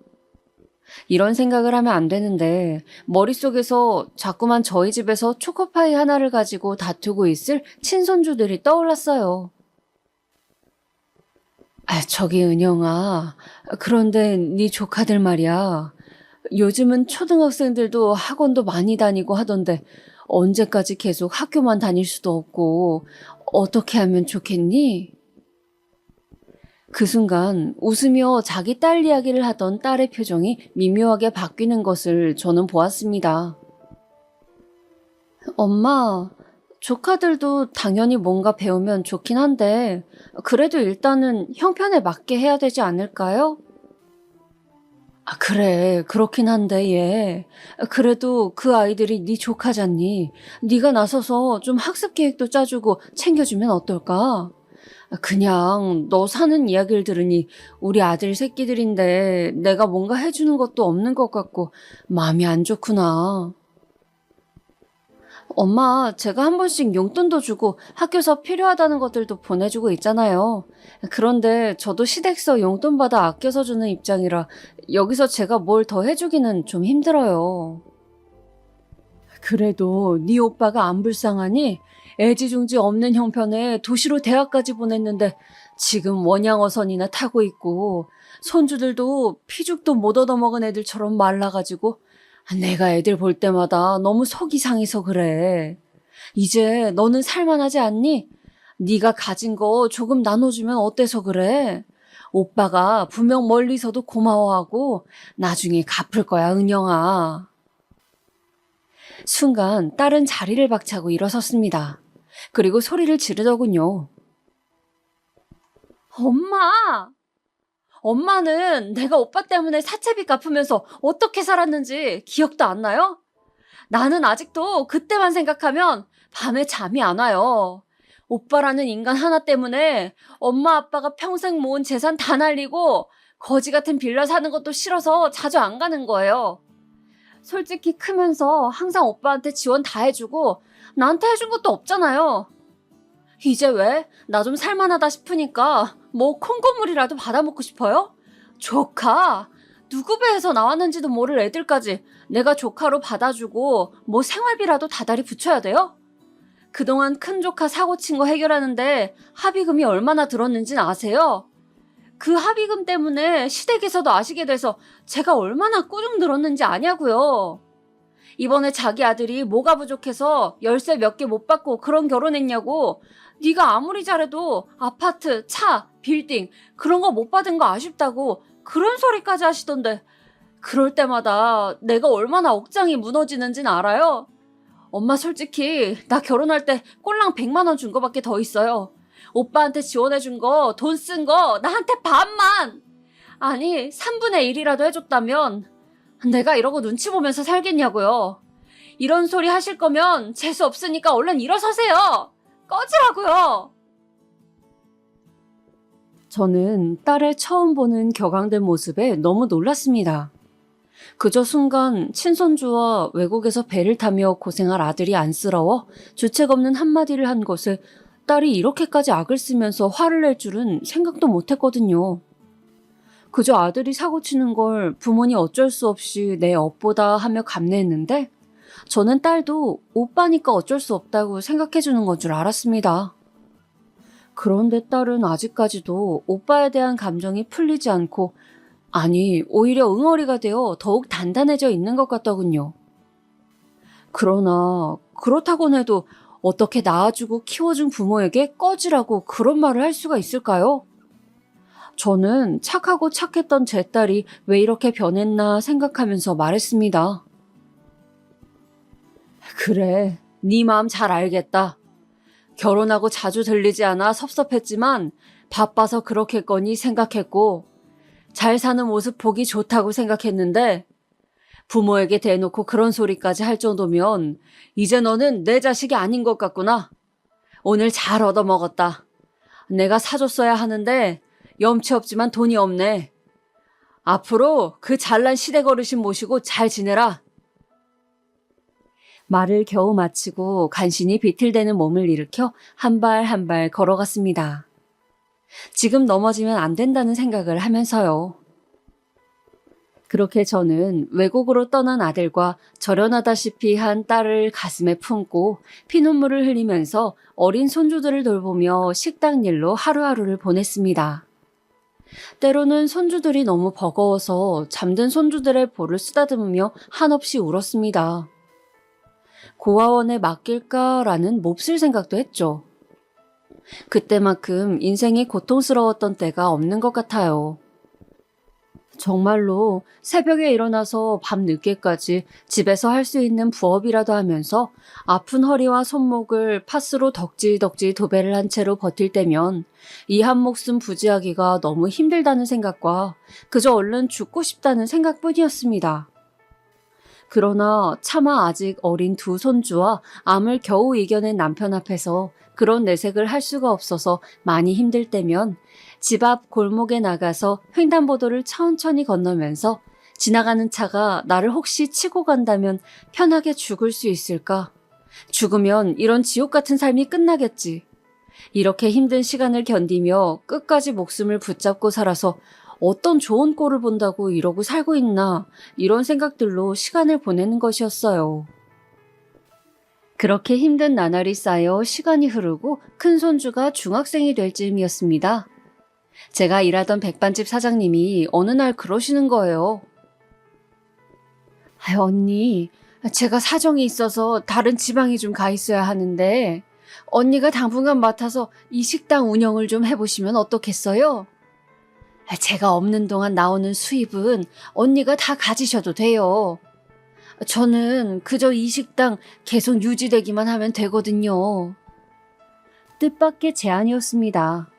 이런 생각을 하면 안 되는데 머릿속에서 자꾸만 저희 집에서 초코파이 하나를 가지고 다투고 있을 친손주들이 떠올랐어요. 아, 저기 은영아, 그런데 네 조카들 말이야. 요즘은 초등학생들도 학원도 많이 다니고 하던데 언제까지 계속 학교만 다닐 수도 없고 어떻게 하면 좋겠니? 그 순간 웃으며 자기 딸 이야기를 하던 딸의 표정이 미묘하게 바뀌는 것을 저는 보았습니다. 엄마, 조카들도 당연히 뭔가 배우면 좋긴 한데 그래도 일단은 형편에 맞게 해야 되지 않을까요? 아, 그래, 그렇긴 한데 얘. 그래도 그 아이들이 네 조카잖니. 네가 나서서 좀 학습 계획도 짜주고 챙겨주면 어떨까? 그냥 너 사는 이야기를 들으니 우리 아들 새끼들인데 내가 뭔가 해주는 것도 없는 것 같고 마음이 안 좋구나. 엄마, 제가 한 번씩 용돈도 주고 학교에서 필요하다는 것들도 보내주고 있잖아요. 그런데 저도 시댁서 용돈 받아 아껴서 주는 입장이라 여기서 제가 뭘 더 해주기는 좀 힘들어요. 그래도 네 오빠가 안 불쌍하니? 애지중지 없는 형편에 도시로 대학까지 보냈는데 지금 원양어선이나 타고 있고 손주들도 피죽도 못 얻어먹은 애들처럼 말라가지고 내가 애들 볼 때마다 너무 속이 상해서 그래. 이제 너는 살만하지 않니? 네가 가진 거 조금 나눠주면 어때서 그래? 오빠가 분명 멀리서도 고마워하고 나중에 갚을 거야, 은영아. 순간 딸은 자리를 박차고 일어섰습니다. 그리고 소리를 지르더군요. 엄마! 엄마는 내가 오빠 때문에 사채비 갚으면서 어떻게 살았는지 기억도 안 나요? 나는 아직도 그때만 생각하면 밤에 잠이 안 와요. 오빠라는 인간 하나 때문에 엄마 아빠가 평생 모은 재산 다 날리고 거지 같은 빌라 사는 것도 싫어서 자주 안 가는 거예요. 솔직히 크면서 항상 오빠한테 지원 다 해주고 나한테 해준 것도 없잖아요. 이제 왜? 나 좀 살만하다 싶으니까 뭐 콩고물이라도 받아먹고 싶어요? 조카? 누구 배에서 나왔는지도 모를 애들까지 내가 조카로 받아주고 뭐 생활비라도 다달이 붙여야 돼요? 그동안 큰 조카 사고 친 거 해결하는데 합의금이 얼마나 들었는지는 아세요? 그 합의금 때문에 시댁에서도 아시게 돼서 제가 얼마나 꾸중 들었는지 아냐고요. 이번에 자기 아들이 뭐가 부족해서 열쇠 몇 개 못 받고 그런 결혼했냐고. 네가 아무리 잘해도 아파트, 차, 빌딩 그런 거 못 받은 거 아쉽다고 그런 소리까지 하시던데 그럴 때마다 내가 얼마나 억장이 무너지는지는 알아요? 엄마 솔직히 나 결혼할 때 꼴랑 100만 원 준 거밖에 더 있어요. 오빠한테 지원해준 거, 돈 쓴 거 나한테 반만! 아니, 3분의 1이라도 해줬다면 내가 이러고 눈치 보면서 살겠냐고요. 이런 소리 하실 거면 재수 없으니까 얼른 일어서세요. 꺼지라고요. 저는 딸의 처음 보는 격앙된 모습에 너무 놀랐습니다. 그저 순간 친손주와 외국에서 배를 타며 고생할 아들이 안쓰러워 주책 없는 한마디를 한 것에 딸이 이렇게까지 악을 쓰면서 화를 낼 줄은 생각도 못했거든요. 그저 아들이 사고치는 걸 부모니 어쩔 수 없이 내 업보다 하며 감내했는데 저는 딸도 오빠니까 어쩔 수 없다고 생각해주는 건 줄 알았습니다. 그런데 딸은 아직까지도 오빠에 대한 감정이 풀리지 않고, 아니, 오히려 응어리가 되어 더욱 단단해져 있는 것 같더군요. 그러나 그렇다곤 해도 어떻게 낳아주고 키워준 부모에게 꺼지라고 그런 말을 할 수가 있을까요? 저는 착하고 착했던 제 딸이 왜 이렇게 변했나 생각하면서 말했습니다. 그래, 네 마음 잘 알겠다. 결혼하고 자주 들리지 않아 섭섭했지만 바빠서 그렇겠거니 생각했고 잘 사는 모습 보기 좋다고 생각했는데 부모에게 대놓고 그런 소리까지 할 정도면 이제 너는 내 자식이 아닌 것 같구나. 오늘 잘 얻어먹었다. 내가 사줬어야 하는데 염치 없지만 돈이 없네. 앞으로 그 잘난 시댁 어르신 모시고 잘 지내라. 말을 겨우 마치고 간신히 비틀대는 몸을 일으켜 한 발 한 발 걸어갔습니다. 지금 넘어지면 안 된다는 생각을 하면서요. 그렇게 저는 외국으로 떠난 아들과 절연하다시피 한 딸을 가슴에 품고 피눈물을 흘리면서 어린 손주들을 돌보며 식당 일로 하루하루를 보냈습니다. 때로는 손주들이 너무 버거워서 잠든 손주들의 볼을 쓰다듬으며 한없이 울었습니다. 고아원에 맡길까라는 몹쓸 생각도 했죠. 그때만큼 인생이 고통스러웠던 때가 없는 것 같아요. 정말로 새벽에 일어나서 밤 늦게까지 집에서 할 수 있는 부업이라도 하면서 아픈 허리와 손목을 파스로 덕지덕지 도배를 한 채로 버틸 때면 이 한 목숨 부지하기가 너무 힘들다는 생각과 그저 얼른 죽고 싶다는 생각뿐이었습니다. 그러나 차마 아직 어린 두 손주와 암을 겨우 이겨낸 남편 앞에서 그런 내색을 할 수가 없어서 많이 힘들 때면 집 앞 골목에 나가서 횡단보도를 천천히 건너면서 지나가는 차가 나를 혹시 치고 간다면 편하게 죽을 수 있을까? 죽으면 이런 지옥 같은 삶이 끝나겠지. 이렇게 힘든 시간을 견디며 끝까지 목숨을 붙잡고 살아서 어떤 좋은 꼴을 본다고 이러고 살고 있나, 이런 생각들로 시간을 보내는 것이었어요. 그렇게 힘든 나날이 쌓여 시간이 흐르고 큰 손주가 중학생이 될 즈음이었습니다. 제가 일하던 백반집 사장님이 어느 날 그러시는 거예요. 언니, 제가 사정이 있어서 다른 지방에 좀 가 있어야 하는데 언니가 당분간 맡아서 이 식당 운영을 좀 해보시면 어떻겠어요? 제가 없는 동안 나오는 수입은 언니가 다 가지셔도 돼요. 저는 그저 이 식당 계속 유지되기만 하면 되거든요. 뜻밖의 제안이었습니다.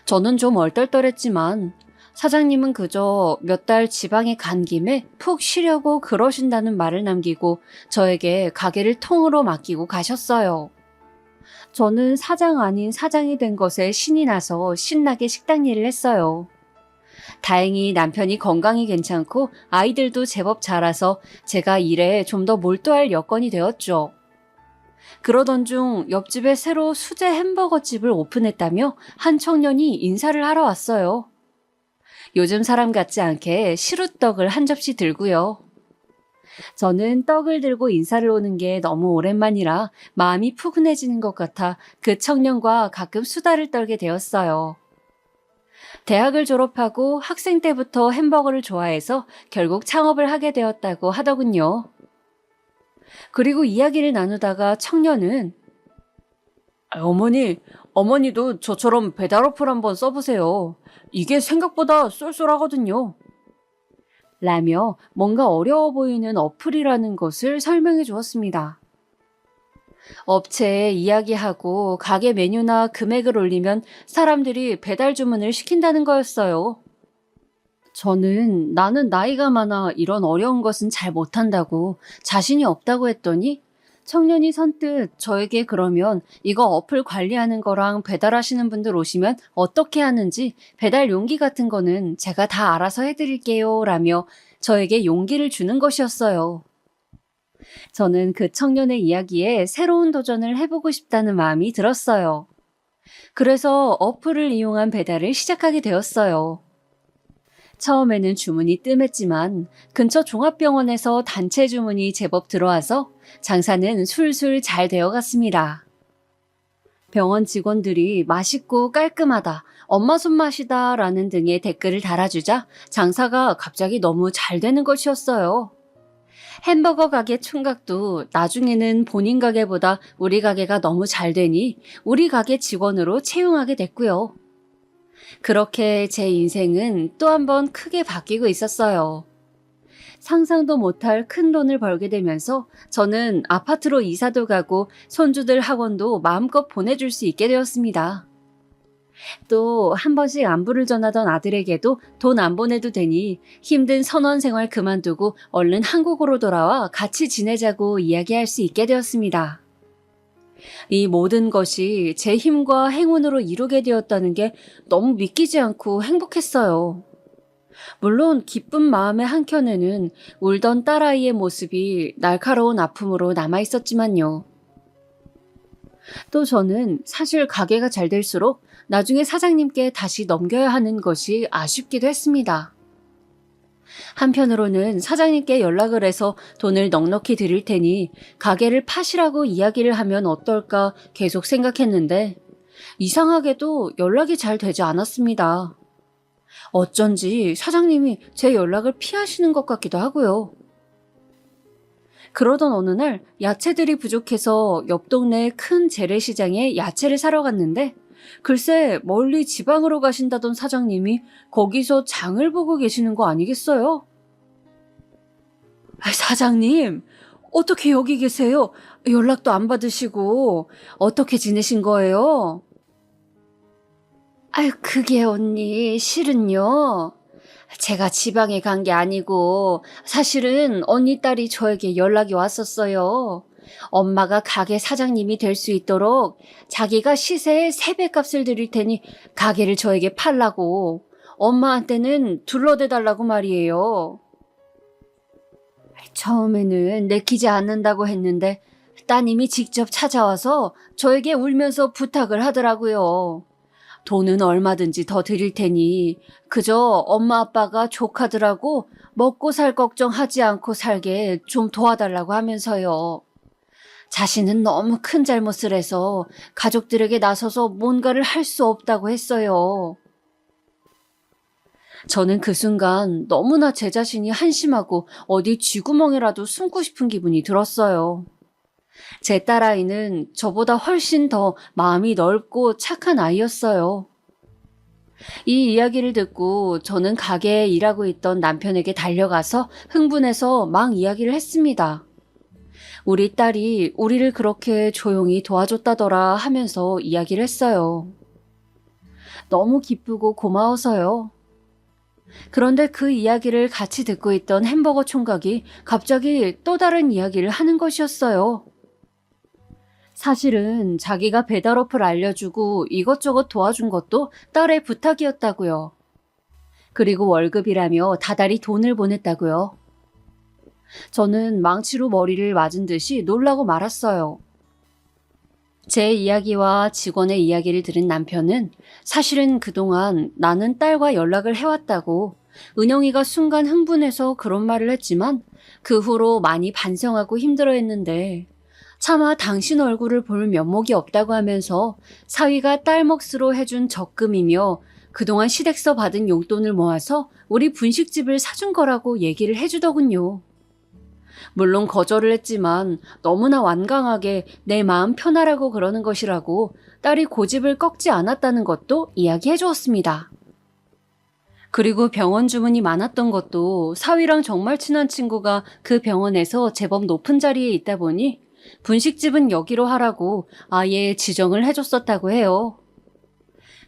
저는 좀 얼떨떨했지만 사장님은 그저 몇 달 지방에 간 김에 푹 쉬려고 그러신다는 말을 남기고 저에게 가게를 통으로 맡기고 가셨어요. 저는 사장 아닌 사장이 된 것에 신이 나서 신나게 식당 일을 했어요. 다행히 남편이 건강이 괜찮고 아이들도 제법 자라서 제가 일에 좀 더 몰두할 여건이 되었죠. 그러던 중 옆집에 새로 수제 햄버거 집을 오픈했다며 한 청년이 인사를 하러 왔어요. 요즘 사람 같지 않게 시루떡을 한 접시 들고요. 저는 떡을 들고 인사를 오는 게 너무 오랜만이라 마음이 푸근해지는 것 같아 그 청년과 가끔 수다를 떨게 되었어요. 대학을 졸업하고 학생 때부터 햄버거를 좋아해서 결국 창업을 하게 되었다고 하더군요. 그리고 이야기를 나누다가 청년은 어머니도 저처럼 배달 어플 한번 써보세요. 이게 생각보다 쏠쏠하거든요. 라며 뭔가 어려워 보이는 어플이라는 것을 설명해 주었습니다. 업체에 이야기하고 가게 메뉴나 금액을 올리면 사람들이 배달 주문을 시킨다는 거였어요. 나는 나이가 많아 이런 어려운 것은 잘 못한다고 자신이 없다고 했더니 청년이 선뜻 저에게 그러면 이거 어플 관리하는 거랑 배달하시는 분들 오시면 어떻게 하는지 배달 용기 같은 거는 제가 다 알아서 해드릴게요 라며 저에게 용기를 주는 것이었어요. 저는 그 청년의 이야기에 새로운 도전을 해보고 싶다는 마음이 들었어요. 그래서 어플을 이용한 배달을 시작하게 되었어요. 처음에는 주문이 뜸했지만 근처 종합병원에서 단체 주문이 제법 들어와서 장사는 술술 잘 되어갔습니다. 병원 직원들이 맛있고 깔끔하다, 엄마 손맛이다 라는 등의 댓글을 달아주자 장사가 갑자기 너무 잘 되는 것이었어요. 햄버거 가게 총각도 나중에는 본인 가게보다 우리 가게가 너무 잘 되니 우리 가게 직원으로 채용하게 됐고요. 그렇게 제 인생은 또 한 번 크게 바뀌고 있었어요. 상상도 못할 큰 돈을 벌게 되면서 저는 아파트로 이사도 가고 손주들 학원도 마음껏 보내줄 수 있게 되었습니다. 또 한 번씩 안부를 전하던 아들에게도 돈 안 보내도 되니 힘든 선원 생활 그만두고 얼른 한국으로 돌아와 같이 지내자고 이야기할 수 있게 되었습니다. 이 모든 것이 제 힘과 행운으로 이루게 되었다는 게 너무 믿기지 않고 행복했어요. 물론 기쁜 마음의 한켠에는 울던 딸아이의 모습이 날카로운 아픔으로 남아있었지만요. 또 저는 사실 가게가 잘 될수록 나중에 사장님께 다시 넘겨야 하는 것이 아쉽기도 했습니다. 한편으로는 사장님께 연락을 해서 돈을 넉넉히 드릴 테니 가게를 파시라고 이야기를 하면 어떨까 계속 생각했는데 이상하게도 연락이 잘 되지 않았습니다. 어쩐지 사장님이 제 연락을 피하시는 것 같기도 하고요. 그러던 어느 날 야채들이 부족해서 옆 동네 큰 재래시장에 야채를 사러 갔는데 글쎄 멀리 지방으로 가신다던 사장님이 거기서 장을 보고 계시는 거 아니겠어요? 사장님, 어떻게 여기 계세요? 연락도 안 받으시고 어떻게 지내신 거예요? 그게 언니, 실은요. 제가 지방에 간 게 아니고 사실은 언니 딸이 저에게 연락이 왔었어요. 엄마가 가게 사장님이 될 수 있도록 자기가 시세의 3배 값을 드릴 테니 가게를 저에게 팔라고 엄마한테는 둘러대 달라고 말이에요. 처음에는 내키지 않는다고 했는데 따님이 직접 찾아와서 저에게 울면서 부탁을 하더라고요. 돈은 얼마든지 더 드릴 테니 그저 엄마 아빠가 조카들하고 먹고 살 걱정하지 않고 살게 좀 도와달라고 하면서요. 자신은 너무 큰 잘못을 해서 가족들에게 나서서 뭔가를 할 수 없다고 했어요. 저는 그 순간 너무나 제 자신이 한심하고 어디 쥐구멍이라도 숨고 싶은 기분이 들었어요. 제 딸아이는 저보다 훨씬 더 마음이 넓고 착한 아이였어요. 이 이야기를 듣고 저는 가게에 일하고 있던 남편에게 달려가서 흥분해서 막 이야기를 했습니다. 우리 딸이 우리를 그렇게 조용히 도와줬다더라 하면서 이야기를 했어요. 너무 기쁘고 고마워서요. 그런데 그 이야기를 같이 듣고 있던 햄버거 총각이 갑자기 또 다른 이야기를 하는 것이었어요. 사실은 자기가 배달 어플 알려주고 이것저것 도와준 것도 딸의 부탁이었다고요. 그리고 월급이라며 다달이 돈을 보냈다고요. 저는 망치로 머리를 맞은 듯이 놀라고 말았어요. 제 이야기와 직원의 이야기를 들은 남편은 사실은 그동안 나는 딸과 연락을 해왔다고 은영이가 순간 흥분해서 그런 말을 했지만 그 후로 많이 반성하고 힘들어했는데 차마 당신 얼굴을 볼 면목이 없다고 하면서 사위가 딸 몫으로 해준 적금이며 그동안 시댁서 받은 용돈을 모아서 우리 분식집을 사준 거라고 얘기를 해주더군요. 물론 거절을 했지만 너무나 완강하게 내 마음 편하라고 그러는 것이라고 딸이 고집을 꺾지 않았다는 것도 이야기해 주었습니다. 그리고 병원 주문이 많았던 것도 사위랑 정말 친한 친구가 그 병원에서 제법 높은 자리에 있다 보니 분식집은 여기로 하라고 아예 지정을 해줬었다고 해요.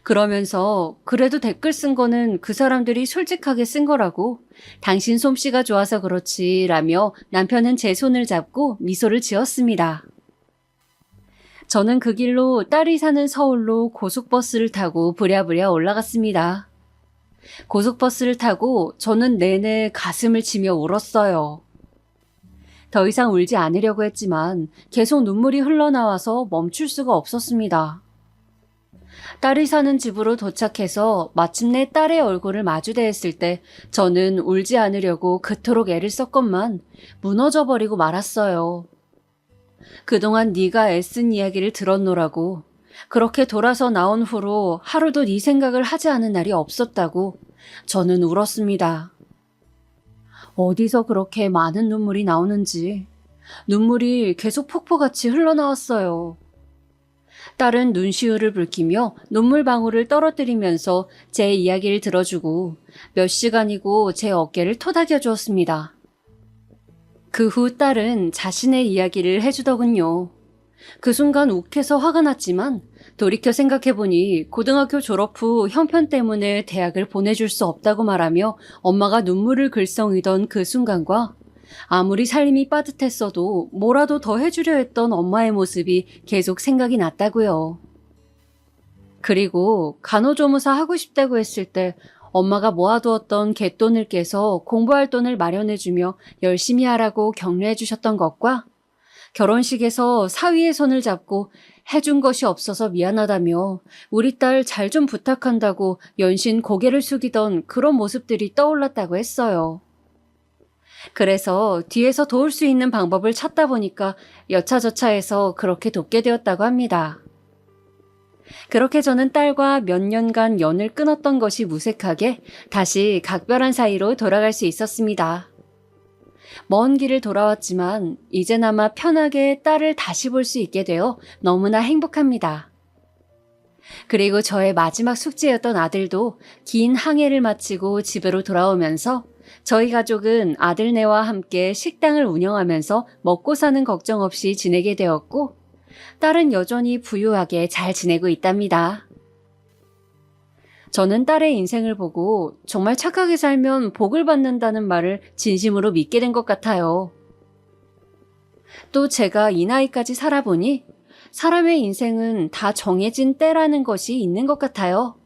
그러면서 그래도 댓글 쓴 거는 그 사람들이 솔직하게 쓴 거라고, 당신 솜씨가 좋아서 그렇지 라며 남편은 제 손을 잡고 미소를 지었습니다. 저는 그 길로 딸이 사는 서울로 고속버스를 타고 부랴부랴 올라갔습니다. 고속버스를 타고 저는 내내 가슴을 치며 울었어요. 더 이상 울지 않으려고 했지만 계속 눈물이 흘러나와서 멈출 수가 없었습니다. 딸이 사는 집으로 도착해서 마침내 딸의 얼굴을 마주대했을 때 저는 울지 않으려고 그토록 애를 썼건만 무너져버리고 말았어요. 그동안 네가 애쓴 이야기를 들었노라고. 그렇게 돌아서 나온 후로 하루도 네 생각을 하지 않은 날이 없었다고 저는 울었습니다. 어디서 그렇게 많은 눈물이 나오는지 눈물이 계속 폭포같이 흘러나왔어요. 딸은 눈시울을 붉히며 눈물방울을 떨어뜨리면서 제 이야기를 들어주고 몇 시간이고 제 어깨를 토닥여 주었습니다. 그 후 딸은 자신의 이야기를 해주더군요. 그 순간 욱해서 화가 났지만 돌이켜 생각해보니 고등학교 졸업 후 형편 때문에 대학을 보내줄 수 없다고 말하며 엄마가 눈물을 글썽이던 그 순간과 아무리 살림이 빠듯했어도 뭐라도 더 해주려 했던 엄마의 모습이 계속 생각이 났다고요. 그리고 간호조무사 하고 싶다고 했을 때 엄마가 모아두었던 갯돈을 깨서 공부할 돈을 마련해주며 열심히 하라고 격려해 주셨던 것과 결혼식에서 사위의 손을 잡고 해준 것이 없어서 미안하다며 우리 딸 잘 좀 부탁한다고 연신 고개를 숙이던 그런 모습들이 떠올랐다고 했어요. 그래서 뒤에서 도울 수 있는 방법을 찾다 보니까 여차저차해서 그렇게 돕게 되었다고 합니다. 그렇게 저는 딸과 몇 년간 연을 끊었던 것이 무색하게 다시 각별한 사이로 돌아갈 수 있었습니다. 먼 길을 돌아왔지만 이제나마 편하게 딸을 다시 볼 수 있게 되어 너무나 행복합니다. 그리고 저의 마지막 숙제였던 아들도 긴 항해를 마치고 집으로 돌아오면서 저희 가족은 아들네와 함께 식당을 운영하면서 먹고 사는 걱정 없이 지내게 되었고 딸은 여전히 부유하게 잘 지내고 있답니다. 저는 딸의 인생을 보고 정말 착하게 살면 복을 받는다는 말을 진심으로 믿게 된 것 같아요. 또 제가 이 나이까지 살아보니 사람의 인생은 다 정해진 때라는 것이 있는 것 같아요.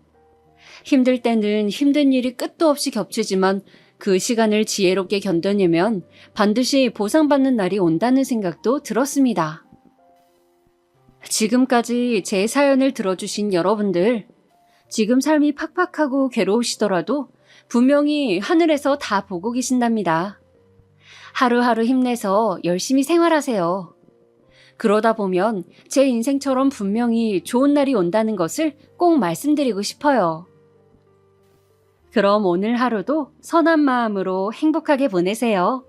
힘들 때는 힘든 일이 끝도 없이 겹치지만 그 시간을 지혜롭게 견뎌내면 반드시 보상받는 날이 온다는 생각도 들었습니다. 지금까지 제 사연을 들어주신 여러분들, 지금 삶이 팍팍하고 괴로우시더라도 분명히 하늘에서 다 보고 계신답니다. 하루하루 힘내서 열심히 생활하세요. 그러다 보면 제 인생처럼 분명히 좋은 날이 온다는 것을 꼭 말씀드리고 싶어요. 그럼 오늘 하루도 선한 마음으로 행복하게 보내세요.